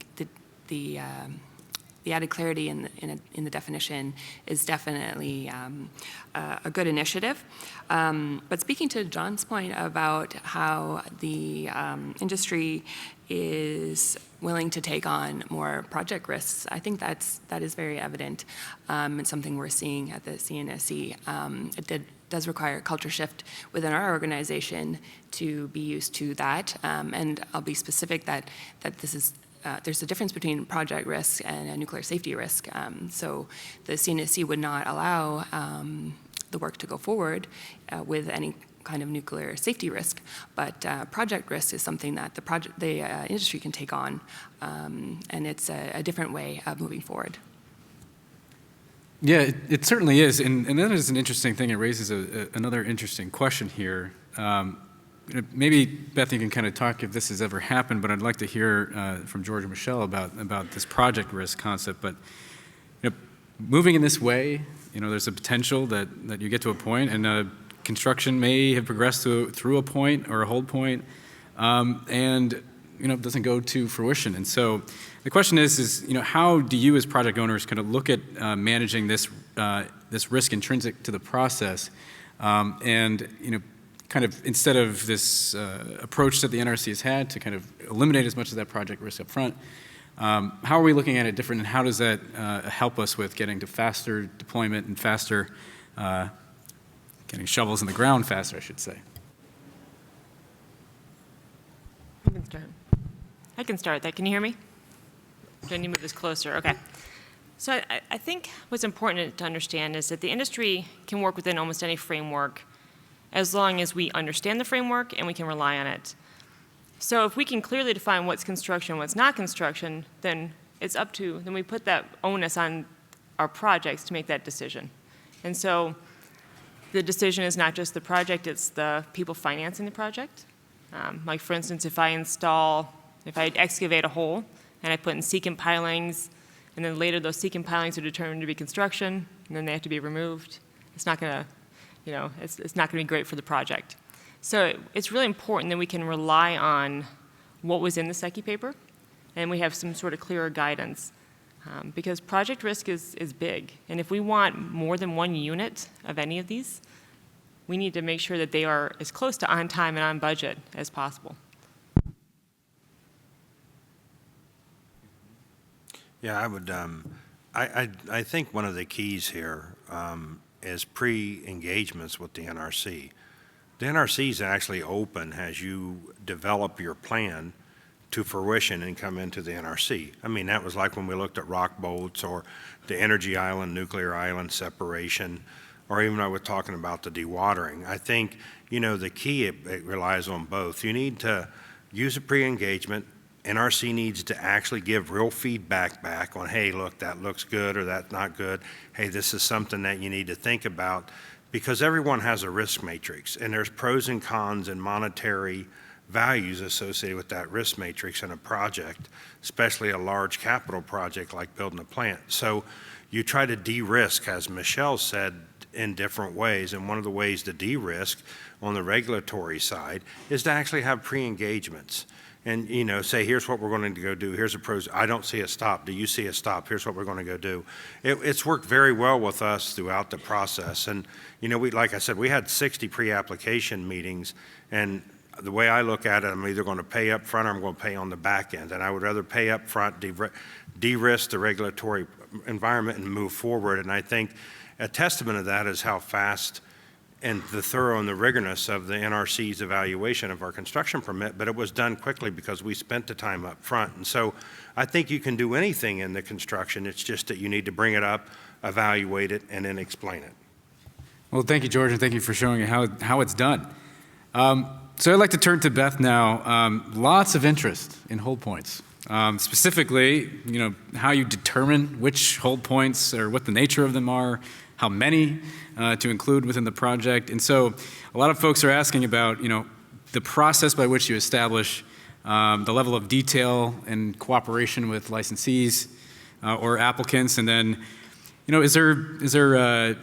the added clarity in the definition is definitely a good initiative. But speaking to John's point about how the industry is willing to take on more project risks, I think that is very evident and something we're seeing at the CNSC. It does require a culture shift within our organization to be used to that. And I'll be specific that this is there's a difference between project risk and a nuclear safety risk. So the CNSC would not allow the work to go forward with any kind of nuclear safety risk, but project risk is something that the industry can take on, and it's a different way of moving forward. Yeah, it certainly is, and that is an interesting thing. It raises another interesting question here. Maybe, Beth, you can kind of talk if this has ever happened, but I'd like to hear from George and Michelle about this project risk concept. But moving in this way, there's a potential that you get to a point, and construction may have progressed through a point or a hold point, and doesn't go to fruition. And so the question is how do you as project owners kind of look at managing this risk intrinsic to the process, and kind of instead of this approach that the NRC has had to kind of eliminate as much of that project risk up front, how are we looking at it different, and how does that help us with getting to faster deployment and faster, getting shovels in the ground faster, I should say? I can start that. Can you hear me? Do I need to move this closer? Okay. So I think what's important to understand is that the industry can work within almost any framework as long as we understand the framework and we can rely on it. So if we can clearly define what's construction and what's not construction, then then we put that onus on our projects to make that decision. And so the decision is not just the project, it's the people financing the project. Like for instance, if I excavate a hole and I put in secant pilings, and then later those secant pilings are determined to be construction, and then they have to be removed, it's not going to it's not going to be great for the project. So it's really important that we can rely on what was in the SECI paper, and we have some sort of clearer guidance. Because project risk is big, and if we want more than one unit of any of these, we need to make sure that they are as close to on time and on budget as possible. Yeah, I would. I think one of the keys here is pre-engagements with the NRC. The NRC is actually open as you develop your plan to fruition and come into the NRC. I mean, that was like when we looked at rock bolts or the energy island, nuclear island separation, or even I was talking about the dewatering. I think, the key, it relies on both. You need to use a pre-engagement. NRC needs to actually give real feedback back on, hey, look, that looks good or that's not good. Hey, this is something that you need to think about, because everyone has a risk matrix, and there's pros and cons and monetary values associated with that risk matrix in a project, especially a large capital project like building a plant. So you try to de-risk, as Michelle said, in different ways, and one of the ways to de-risk on the regulatory side is to actually have pre-engagements. And, say, here's what we're going to go do. Here's the pros. I don't see a stop. Do you see a stop? Here's what we're going to go do. It's worked very well with us throughout the process. And, like I said, we had 60 pre-application meetings. And the way I look at it, I'm either going to pay up front or I'm going to pay on the back end. And I would rather pay up front, de-risk the regulatory environment and move forward. And I think a testament of that is how fast and the thorough and the rigorousness of the NRC's evaluation of our construction permit, but it was done quickly because we spent the time up front. And so I think you can do anything in the construction. It's just that you need to bring it up, evaluate it, and then explain it. Well, thank you, George, and thank you for showing how it's done. So I'd like to turn to Beth now. Lots of interest in hold points. Specifically, how you determine which hold points or what the nature of them are, how many to include within the project. And so a lot of folks are asking about, the process by which you establish the level of detail and cooperation with licensees or applicants. And then, is there a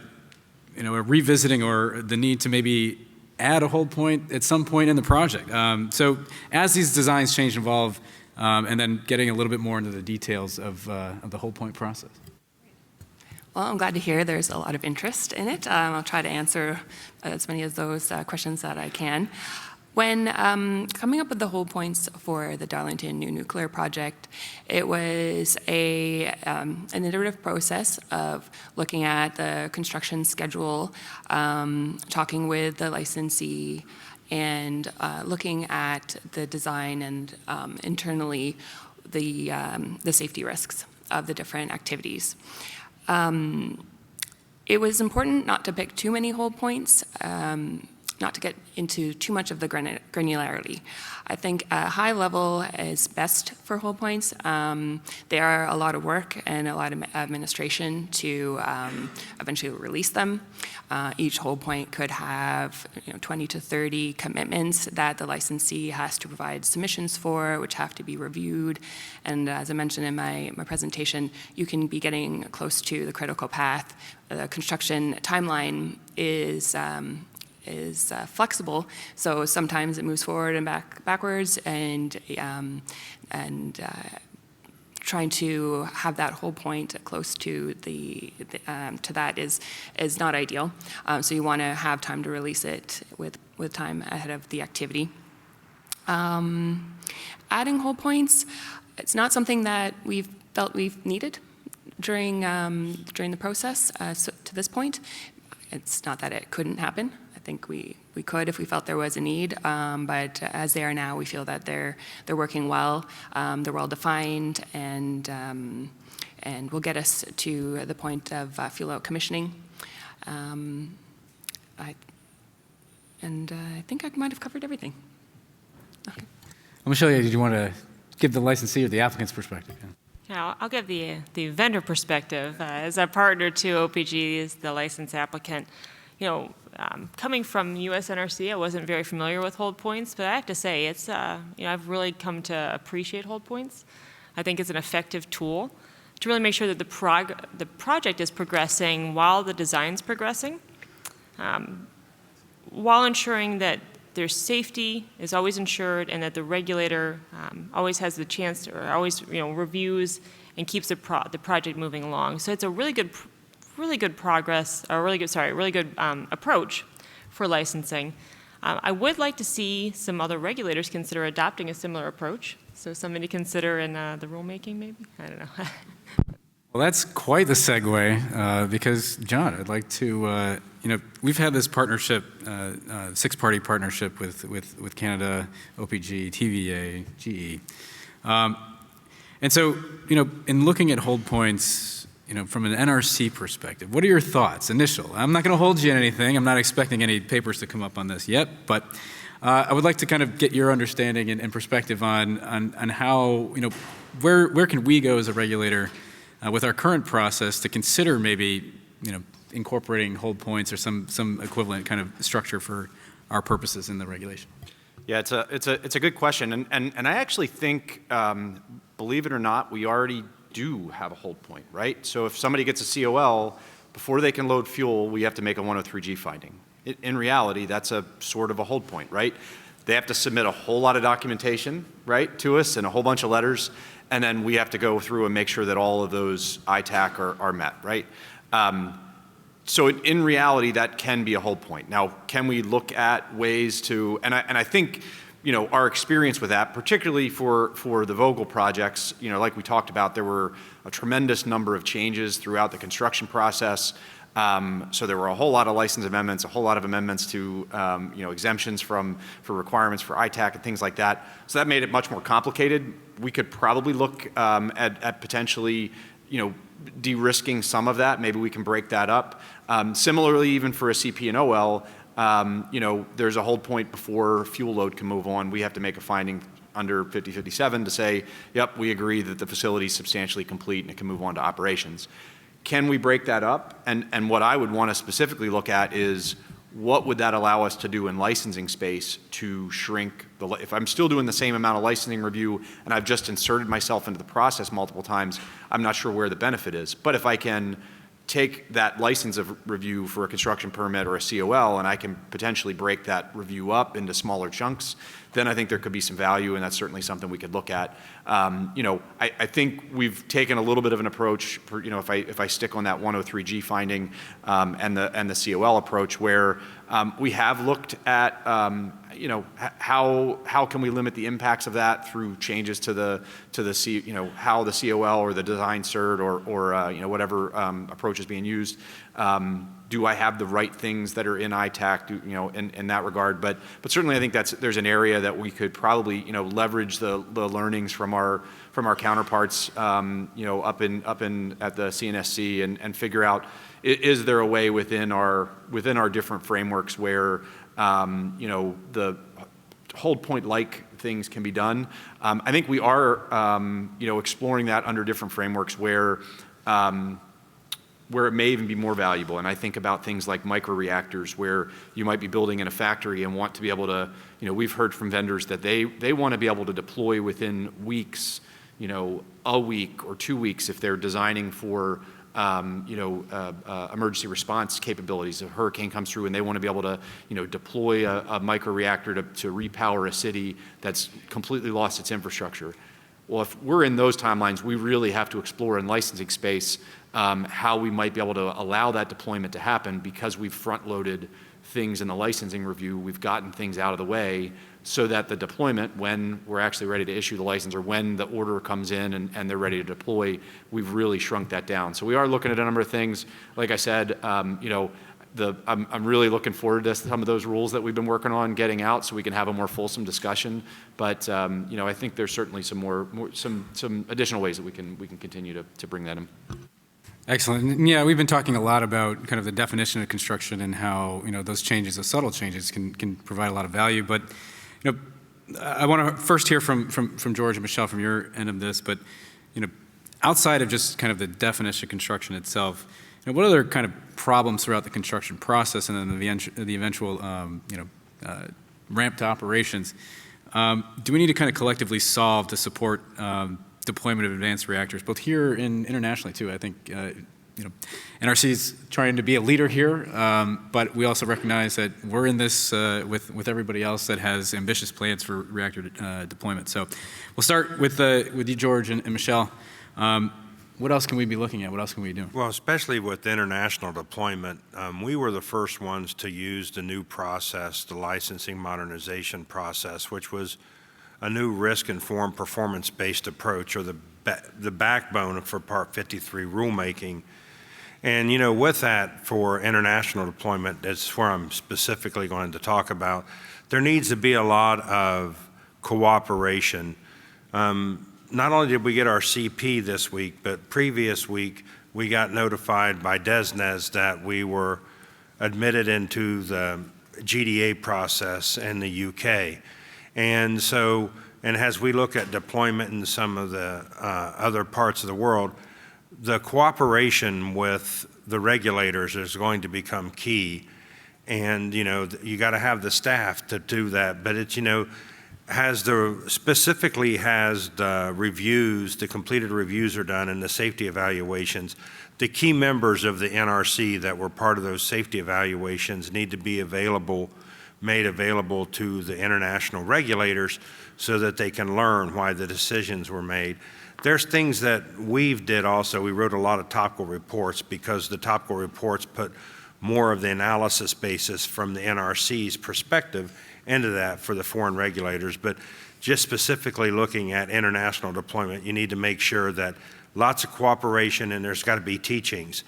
revisiting or the need to maybe add a hold point at some point in the project? So as these designs change and evolve, and then getting a little bit more into the details of the hold point process. Well, I'm glad to hear there's a lot of interest in it. I'll try to answer as many of those questions that I can. When coming up with the hold points for the Darlington New Nuclear Project, it was an iterative process of looking at the construction schedule, talking with the licensee, and looking at the design and internally the safety risks of the different activities. It was important not to pick too many hold points, not to get into too much of the granularity. I think a high level is best for hold points. They are a lot of work and a lot of administration to eventually release them. Each hold point could have 20 to 30 commitments that the licensee has to provide submissions for, which have to be reviewed. And as I mentioned in my presentation, you can be getting close to the critical path. The construction timeline is flexible, so sometimes it moves forward and backwards, and trying to have that whole point close to to that is not ideal. So you want to have time to release it with time ahead of the activity. Adding whole points, it's not something that we've felt we've needed during the process to this point. It's not that it couldn't happen. I think we could if we felt there was a need, but as they are now, we feel that they're working well, they're well defined, and will get us to the point of fuel out commissioning. I think I might have covered everything. Okay. Michelle, did you want to give the licensee or the applicant's perspective? Yeah, I'll give the vendor perspective. As a partner to OPG, as the license applicant, coming from US NRC, I wasn't very familiar with hold points, but I have to say, it's I've really come to appreciate hold points. I think it's an effective tool to really make sure that the project is progressing while the design's progressing, while ensuring that their safety is always ensured and that the regulator always has the chance to, or always reviews and keeps the project moving along. So it's a really good approach for licensing. I would like to see some other regulators consider adopting a similar approach. So somebody consider in the rulemaking, maybe? I don't know. Well, that's quite the segue, because, John, I'd like to, we've had this partnership, six-party partnership with Canada, OPG, TVA, GE. And so, in looking at hold points, from an NRC perspective, what are your thoughts, initial? I'm not going to hold you in anything. I'm not expecting any papers to come up on this yet, but I would like to kind of get your understanding and perspective on how, where can we go as a regulator with our current process to consider maybe, incorporating hold points or some equivalent kind of structure for our purposes in the regulation? Yeah, it's a good question, and I actually think, believe it or not, we already do have a hold point, right? So if somebody gets a COL, before they can load fuel, we have to make a 103G finding. In reality, that's a sort of a hold point, right? They have to submit a whole lot of documentation, right, to us and a whole bunch of letters, and then we have to go through and make sure that all of those ITAC are met, right? So in reality, that can be a hold point. Now, can we look at ways to, and I think, our experience with that, particularly for the Vogtle projects, like we talked about, there were a tremendous number of changes throughout the construction process. So there were a whole lot of license amendments, a whole lot of amendments to, exemptions for requirements for ITAC and things like that. So that made it much more complicated. We could probably look at potentially, de-risking some of that. Maybe we can break that up. Similarly, even for a CP and OL, there's a hold point before fuel load can move on. We have to make a finding under 5057 to say, yep, we agree that the facility is substantially complete and it can move on to operations. Can we break that up? And what I would want to specifically look at is what would that allow us to do in licensing space to shrink if I'm still doing the same amount of licensing review and I've just inserted myself into the process multiple times, I'm not sure where the benefit is. But if I can take that license of review for a construction permit or a COL, and I can potentially break that review up into smaller chunks, then I think there could be some value, and that's certainly something we could look at. I think we've taken a little bit of an approach, for, if I stick on that 103G finding and the COL approach, where we have looked at how can we limit the impacts of that through changes to how the COL or the design cert or whatever approach is being used. Do I have the right things that are in ITAC, in that regard? But certainly I think there's an area that we could probably, leverage the learnings from our counterparts, up in at the CNSC and figure out, is there a way within our different frameworks where, the hold point-like things can be done. I think we are, exploring that under different frameworks where it may even be more valuable. And I think about things like micro-reactors, where you might be building in a factory and want to be able to, we've heard from vendors that they want to be able to deploy within weeks, a week or 2 weeks if they're designing for, emergency response capabilities. A hurricane comes through and they want to be able to, deploy a micro-reactor to repower a city that's completely lost its infrastructure. Well, if we're in those timelines, we really have to explore in licensing space how we might be able to allow that deployment to happen, because we've front-loaded things in the licensing review. We've gotten things out of the way so that the deployment, when we're actually ready to issue the license or when the order comes in and they're ready to deploy, we've really shrunk that down. So we are looking at a number of things. Like I said, I'm really looking forward to some of those rules that we've been working on getting out so we can have a more fulsome discussion. But I think there's certainly some additional ways that we can continue to bring that in. Excellent. And yeah, we've been talking a lot about kind of the definition of construction and how those changes, those subtle changes, can provide a lot of value. But I want to first hear from George and Michelle from your end of this. But outside of just kind of the definition of construction itself, what other kind of problems throughout the construction process and then the eventual ramp to operations do we need to kind of collectively solve to support deployment of advanced reactors, both here and internationally too? I think NRC is trying to be a leader here, but we also recognize that we're in this with everybody else that has ambitious plans for reactor deployment. So we'll start with you, George and Michelle. What else can we be looking at? What else can we do? Well, especially with international deployment, we were the first ones to use the new process, the licensing modernization process, which was a new risk-informed performance-based approach, or the backbone for Part 53 rulemaking. And with that, for international deployment, that's where I'm specifically going to talk about, there needs to be a lot of cooperation. Not only did we get our CP this week, but previous week we got notified by DESNZ that we were admitted into the GDA process in the UK. And so, and as we look at deployment in some of the other parts of the world, the cooperation with the regulators is going to become key. And, you got to have the staff to do that. But it's, specifically has the reviews, the completed reviews are done and the safety evaluations. The key members of the NRC that were part of those safety evaluations need to be made available to the international regulators so that they can learn why the decisions were made. There's things that we've did also. We wrote a lot of topical reports because the topical reports put more of the analysis basis from the NRC's perspective into that for the foreign regulators. But just specifically looking at international deployment, you need to make sure that lots of cooperation, and there's got to be teachings.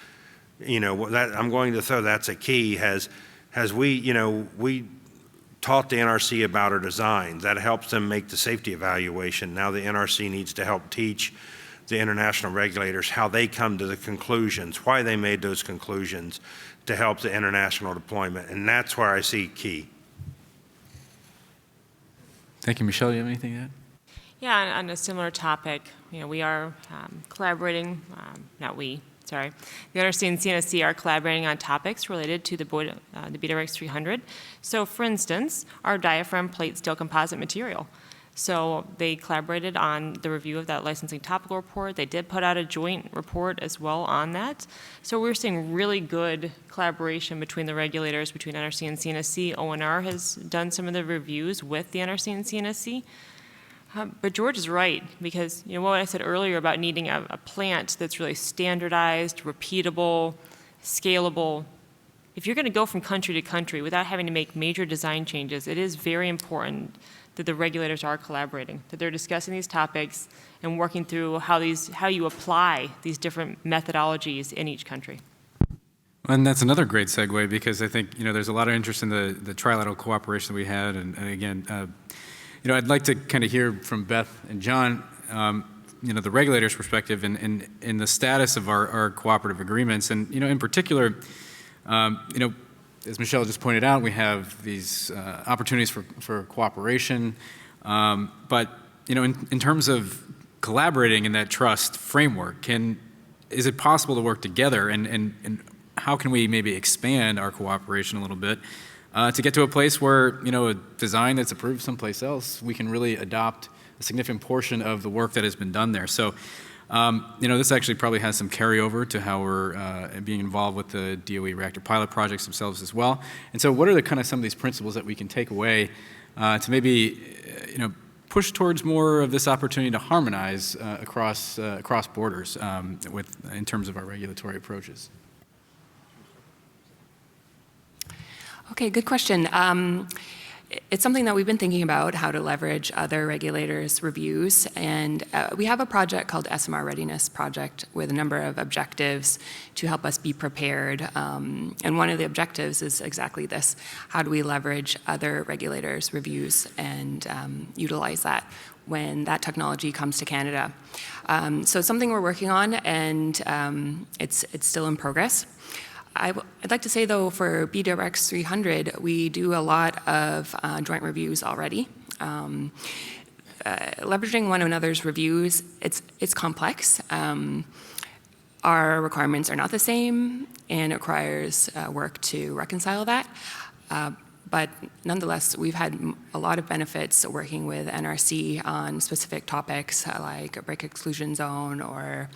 That I'm going to throw, that's a key. Has we taught the NRC about our designs. That helps them make the safety evaluation. Now the NRC needs to help teach the international regulators how they come to the conclusions, why they made those conclusions, to help the international deployment. And that's where I see key. Thank you. Michelle, do you have anything to add? Yeah, on a similar topic, we are collaborating, the NRC and CNSC are collaborating on topics related to the BetaRx 300. So for instance, our diaphragm plate steel composite material. So they collaborated on the review of that licensing topical report. They did put out a joint report as well on that. So we're seeing really good collaboration between the regulators, between NRC and CNSC. ONR has done some of the reviews with the NRC and CNSC. But George is right, because what I said earlier about needing a plant that's really standardized, repeatable, scalable. If you're going to go from country to country without having to make major design changes, it is very important that the regulators are collaborating, that they're discussing these topics and working through how you apply these different methodologies in each country. And that's another great segue, because I think there's a lot of interest in the trilateral cooperation that we had, and again, I'd like to kind of hear from Beth and John, the regulators' perspective in the status of our cooperative agreements, and in particular, as Michelle just pointed out, we have these opportunities for cooperation, but in terms of collaborating in that trust framework, is it possible to work together, and how can we maybe expand our cooperation a little bit to get to a place where a design that's approved someplace else, we can really adopt a significant portion of the work that has been done there. So this actually probably has some carryover to how we're being involved with the DOE reactor pilot projects themselves as well. And so what are some of these principles that we can take away to maybe push towards more of this opportunity to harmonize across borders in terms of our regulatory approaches? Okay, good question. It's something that we've been thinking about, how to leverage other regulators' reviews. And we have a project called SMR Readiness Project with a number of objectives to help us be prepared. And one of the objectives is exactly this. How do we leverage other regulators' reviews and utilize that when that technology comes to Canada? So it's something we're working on, and it's still in progress. I'd like to say, though, for BWRX 300, we do a lot of joint reviews already. Leveraging one another's reviews, it's complex. Our requirements are not the same, and it requires work to reconcile that. But nonetheless, we've had a lot of benefits working with NRC on specific topics like a break exclusion zone or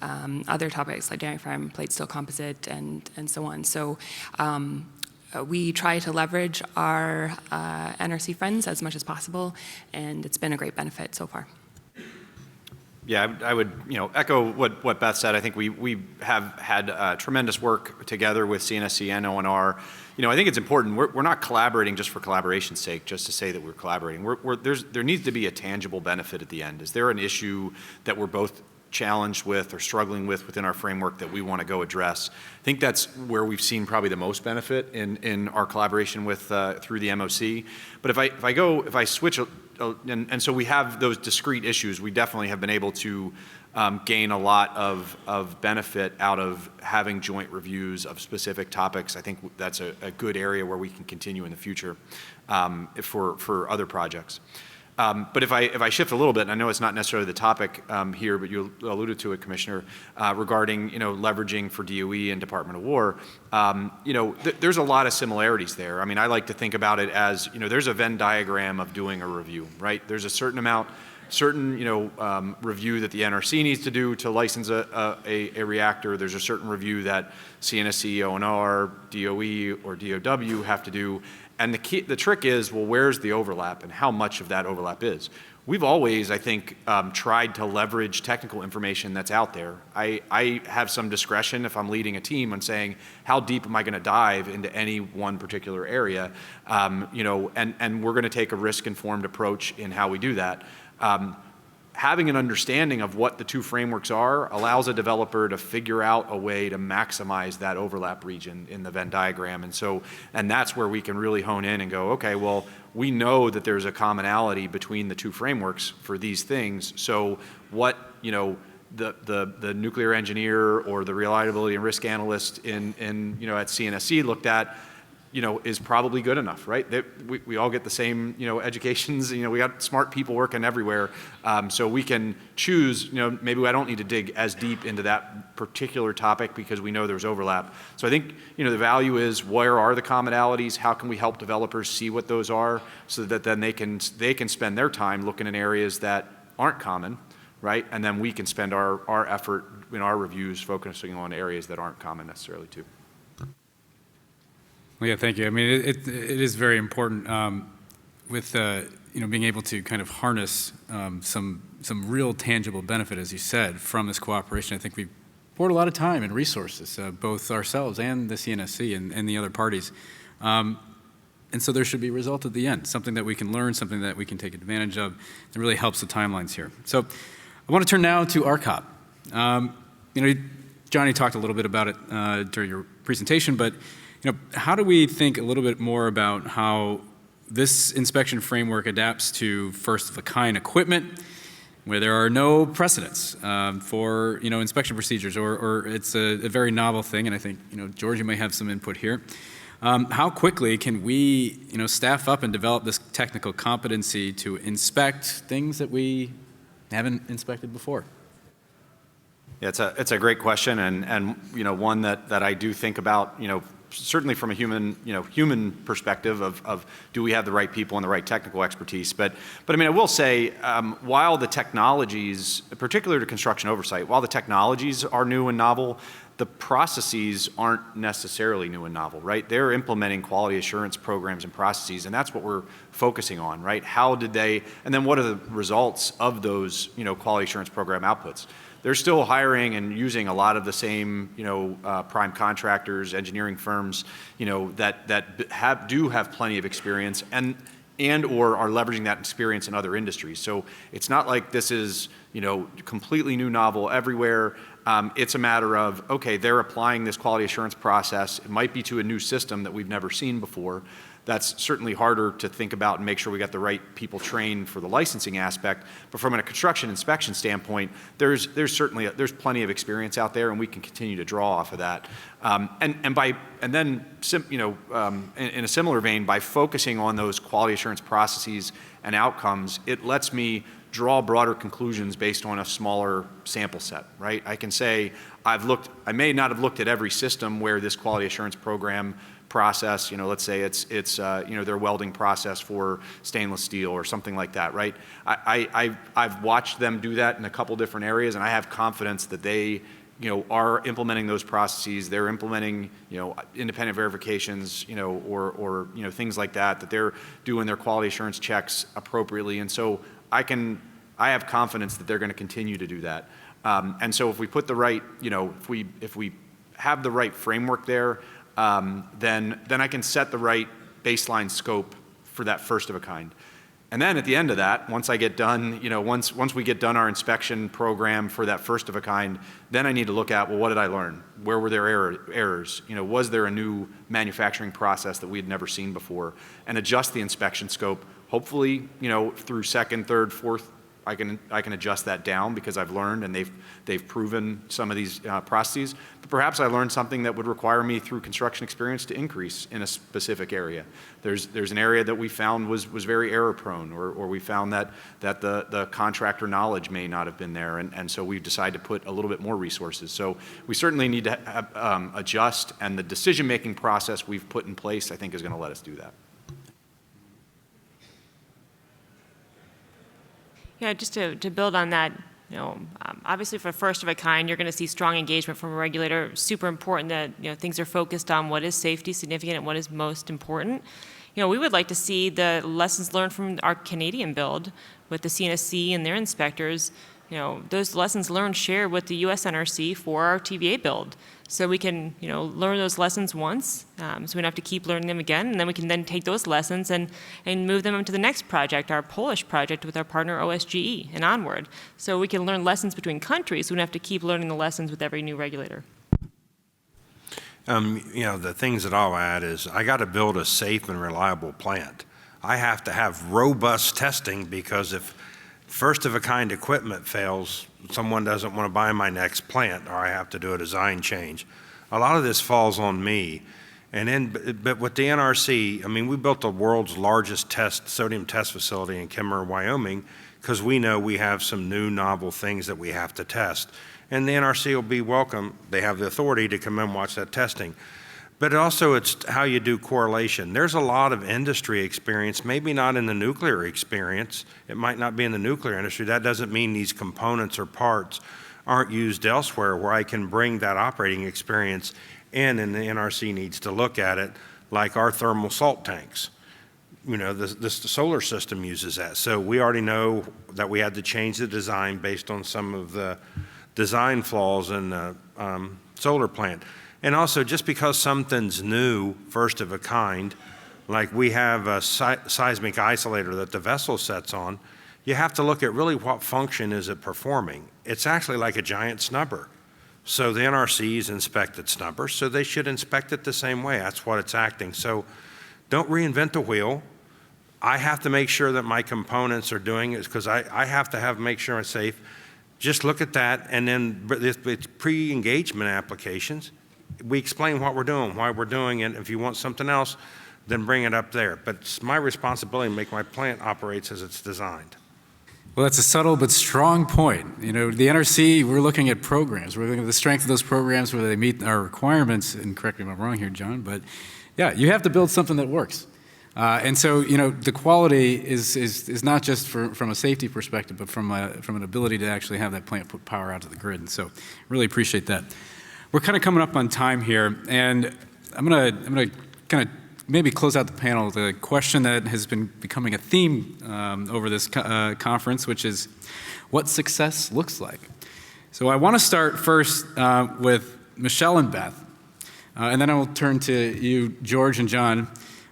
other topics like diaphragm, plate steel composite, and so on. So we try to leverage our NRC friends as much as possible, and it's been a great benefit so far. Yeah, I would echo what Beth said. I think we have had tremendous work together with CNSC and ONR. I think it's important. We're not collaborating just for collaboration's sake, just to say that we're collaborating. There needs to be a tangible benefit at the end. Is there an issue that we're both challenged with or struggling with within our framework that we want to go address? I think that's where we've seen probably the most benefit in our collaboration with through the MOC. But if I switch, and so we have those discrete issues, we definitely have been able to gain a lot of benefit out of having joint reviews of specific topics. I think that's a good area where we can continue in the future for other projects. But if I shift a little bit, and I know it's not necessarily the topic here, but you alluded to it, Commissioner, regarding leveraging for DOE and Department of War, there's a lot of similarities there. I mean, I like to think about it as there's a Venn diagram of doing a review, right? There's a certain review that the NRC needs to do to license a reactor. There's a certain review that CNSC, ONR, DOE, or DOW have to do. And the trick is, well, where's the overlap and how much of that overlap is? We've always, I think, tried to leverage technical information that's out there. I have some discretion if I'm leading a team on saying, how deep am I going to dive into any one particular area? And we're going to take a risk-informed approach in how we do that. Having an understanding of what the two frameworks are allows a developer to figure out a way to maximize that overlap region in the Venn diagram. And that's where we can really hone in and go, okay, well, we know that there's a commonality between the two frameworks for these things. So what, the nuclear engineer or the reliability and risk analyst at CNSC looked at, is probably good enough, right? We all get the same, educations, we got smart people working everywhere. So we can choose, maybe I don't need to dig as deep into that particular topic because we know there's overlap. So I think, the value is where are the commonalities? How can we help developers see what those are so that then they can spend their time looking in areas that aren't common, right? And then we can spend our effort in our reviews focusing on areas that aren't common necessarily too. Well, yeah, thank you. I mean, it is very important with being able to kind of harness some real tangible benefit, as you said, from this cooperation. I think we've poured a lot of time and resources, both ourselves and the CNSC and the other parties. And so there should be a result at the end, something that we can learn, something that we can take advantage of. It really helps the timelines here. So I want to turn now to RCOP. Johnny talked a little bit about it during your presentation, but how do we think a little bit more about how this inspection framework adapts to first-of-a-kind equipment where there are no precedents for inspection procedures, or it's a very novel thing, and I think George, you may have some input here. How quickly can we staff up and develop this technical competency to inspect things that we haven't inspected before? Yeah, it's a great question, and one that I do think about, certainly from a human perspective of do we have the right people and the right technical expertise. But I mean, I will say, while the technologies, particularly to construction oversight, while the technologies are new and novel, the processes aren't necessarily new and novel, right? They're implementing quality assurance programs and processes, and that's what we're focusing on, right? How did they, and then what are the results of those, quality assurance program outputs? They're still hiring and using a lot of the same, prime contractors, engineering firms, that do have plenty of experience and or are leveraging that experience in other industries. So it's not like this is, completely new novel everywhere. It's a matter of, okay, they're applying this quality assurance process. It might be to a new system that we've never seen before. That's certainly harder to think about and make sure we got the right people trained for the licensing aspect. But from a construction inspection standpoint, there's plenty of experience out there, and we can continue to draw off of that. In a similar vein, by focusing on those quality assurance processes and outcomes, it lets me draw broader conclusions based on a smaller sample set, right? I can say I may not have looked at every system where this quality assurance program process, let's say it's their welding process for stainless steel or something like that, right? I've watched them do that in a couple different areas, and I have confidence that they are implementing those processes. They're implementing independent verifications, or things like that, that they're doing their quality assurance checks appropriately, and so I have confidence that they're going to continue to do that. And so if we put the right, if we have the right framework there, then I can set the right baseline scope for that first of a kind. And then at the end of that, once I get done, once we get done our inspection program for that first of a kind, then I need to look at, well, what did I learn? Where were there errors? Was there a new manufacturing process that we had never seen before? And adjust the inspection scope. Hopefully, through second, third, fourth, I can adjust that down because I've learned and they've proven some of these processes. But perhaps I learned something that would require me through construction experience to increase in a specific area. There's an area that we found was very error prone, or we found that the contractor knowledge may not have been there, and so we've decided to put a little bit more resources. So we certainly need to adjust, and the decision-making process we've put in place, I think, is going to let us do that. Yeah, just to build on that, obviously for first of a kind, you're going to see strong engagement from a regulator. Super important that things are focused on what is safety significant and what is most important. We would like to see the lessons learned from our Canadian build with the CNSC and their inspectors. Those lessons learned shared with the U.S. NRC for our TVA build. So we can, learn those lessons once, so we don't have to keep learning them again, and then we can then take those lessons and move them into the next project, our Polish project with our partner OSGE, and onward. So we can learn lessons between countries, so we don't have to keep learning the lessons with every new regulator. The things that I'll add is I got to build a safe and reliable plant. I have to have robust testing, because if first-of-a-kind equipment fails, someone doesn't want to buy my next plant, or I have to do a design change. A lot of this falls on me, And then, but with the NRC, I mean, we built the world's largest sodium test facility in Kimmerer, Wyoming, because we know we have some new novel things that we have to test. And the NRC will be welcome. They have the authority to come and watch that testing. But also it's how you do correlation. There's a lot of industry experience, maybe not in the nuclear experience. It might not be in the nuclear industry. That doesn't mean these components or parts aren't used elsewhere where I can bring that operating experience in, and the NRC needs to look at it, like our thermal salt tanks. You know, the solar system uses that. So we already know that we had to change the design based on some of the design flaws in the solar plant. And also, just because something's new, first of a kind, like we have a seismic isolator that the vessel sets on, you have to look at really what function is it performing. It's actually like a giant snubber. So the NRC's inspected snubbers, so they should inspect it the same way. That's what it's acting. So don't reinvent the wheel. I have to make sure that my components are doing it, because I have to make sure it's safe. Just look at that, and then it's pre-engagement applications. We explain what we're doing, why we're doing it. If you want something else, then bring it up there. But it's my responsibility to make my plant operates as it's designed. Well, that's a subtle but strong point. You know, the NRC, we're looking at programs. We're looking at the strength of those programs, whether they meet our requirements, and correct me if I'm wrong here, John, but yeah, you have to build something that works. And so, you know, the quality is not just from a safety perspective, but from an ability to actually have that plant put power out to the grid. And so really appreciate that. We're kind of coming up on time here, and I'm gonna kind of maybe close out the panel. The question that has been becoming a theme over this conference, which is what success looks like. So I want to start first with Michelle and Beth, and then I will turn to you, George and John,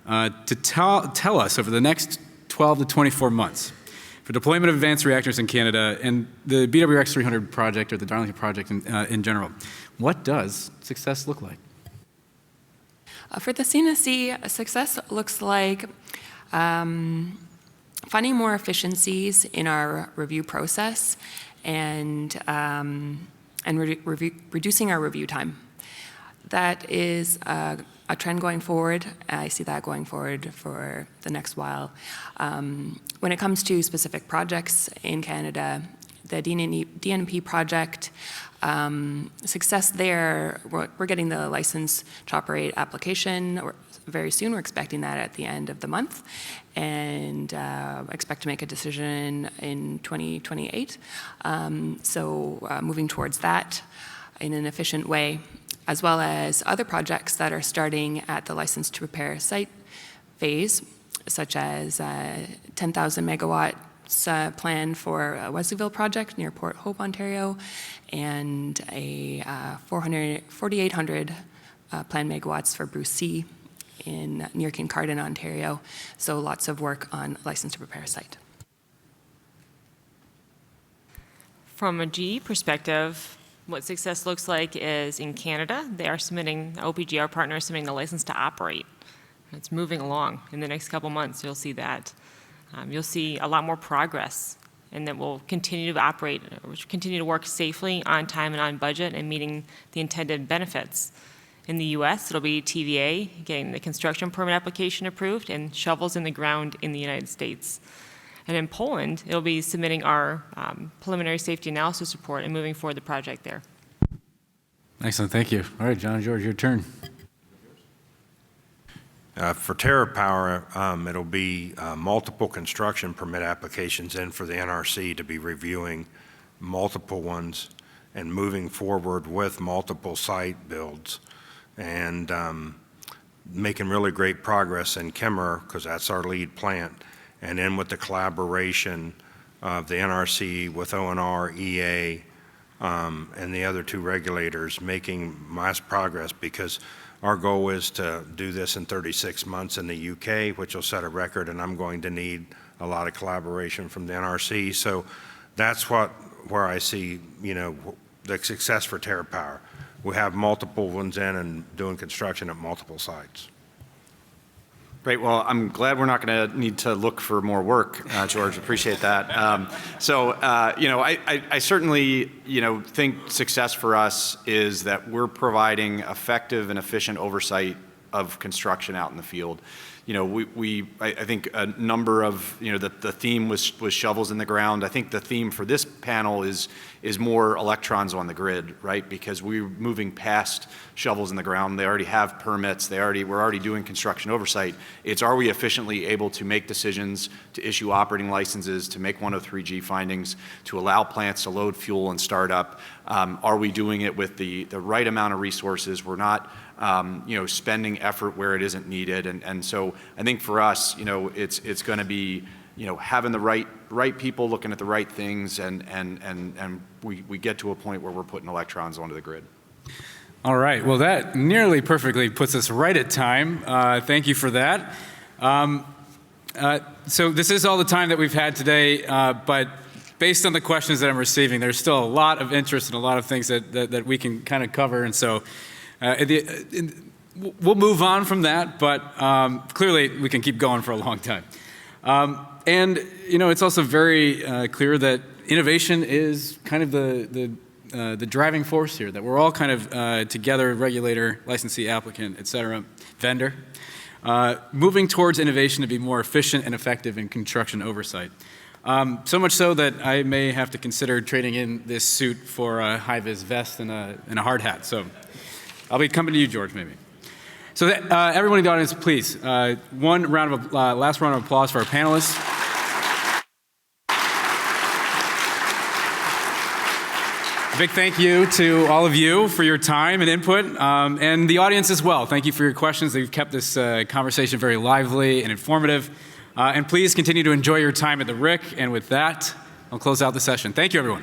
to tell us over the next 12 to 24 months for deployment of advanced reactors in Canada and the BWRX 300 project, or the Darlington project in general. What does success look like? For the CNSC, success looks like finding more efficiencies in our review process and reducing our review time. That is a trend going forward. I see that going forward for the next while. When it comes to specific projects in Canada, the DNP project, success there, we're getting the license to operate application very soon. We're expecting that at the end of the month, and expect to make a decision in 2028. So moving towards that in an efficient way, as well as other projects that are starting at the license to prepare site phase, such as 10,000 megawatts plan for a Wesleyville project near Port Hope, Ontario, and a 4,800 planned megawatts for Bruce C near Kincardine, Ontario. So lots of work on license to prepare site. From a GE perspective, what success looks like is in Canada, they are submitting, OPG, our partner, is submitting the license to operate. It's moving along. In the next couple months, you'll see that. You'll see a lot more progress, and that we'll continue to operate, continue to work safely, on time and on budget, and meeting the intended benefits. In the US, it'll be TVA getting the construction permit application approved and shovels in the ground in the United States. And in Poland, it'll be submitting our preliminary safety analysis report and moving forward the project there. Excellent, thank you. All right, John, George, your turn. For TerraPower, it'll be multiple construction permit applications in for the NRC to be reviewing multiple ones and moving forward with multiple site builds, and making really great progress in Kimmerer, because that's our lead plant, and then with the collaboration of the NRC with ONR, EA, and the other two regulators, making mass progress, because our goal is to do this in 36 months in the UK, which will set a record, and I'm going to need a lot of collaboration from the NRC. So that's where I see, you know, the success for TerraPower. We have multiple ones in and doing construction at multiple sites. Great. Well, I'm glad we're not going to need to look for more work, George. Appreciate that. You know, I certainly, you know, think success for us is that we're providing effective and efficient oversight of construction out in the field. You know, I think a number of, you know, the theme was shovels in the ground. I think the theme for this panel is more electrons on the grid, right? Because we're moving past shovels in the ground. They already have permits. We're already doing construction oversight. It's, are we efficiently able to make decisions, to issue operating licenses, to make 103G findings, to allow plants to load fuel and start up? Are we doing it with the right amount of resources? We're not, you know, spending effort where it isn't needed. And so I think for us, you know, it's going to be, you know, having the right people looking at the right things, and we get to a point where we're putting electrons onto the grid. All right. Well, that nearly perfectly puts us right at time. Thank you for that. So this is all the time that we've had today, but based on the questions that I'm receiving, there's still a lot of interest and a lot of things that we can kind of cover. And so we'll move on from that, but clearly we can keep going for a long time. And, you know, it's also very clear that innovation is kind of the driving force here, that we're all kind of together, regulator, licensee, applicant, et cetera, vendor, moving towards innovation to be more efficient and effective in construction oversight. So much so that I may have to consider trading in this suit for a high-vis vest and a hard hat. So I'll be coming to you, George, maybe. So everyone in the audience, please, last round of applause for our panelists. A big thank you to all of you for your time and input, and the audience as well. Thank you for your questions. They've kept this conversation very lively and informative. And please continue to enjoy your time at the RIC. And with that, I'll close out the session. Thank you, everyone.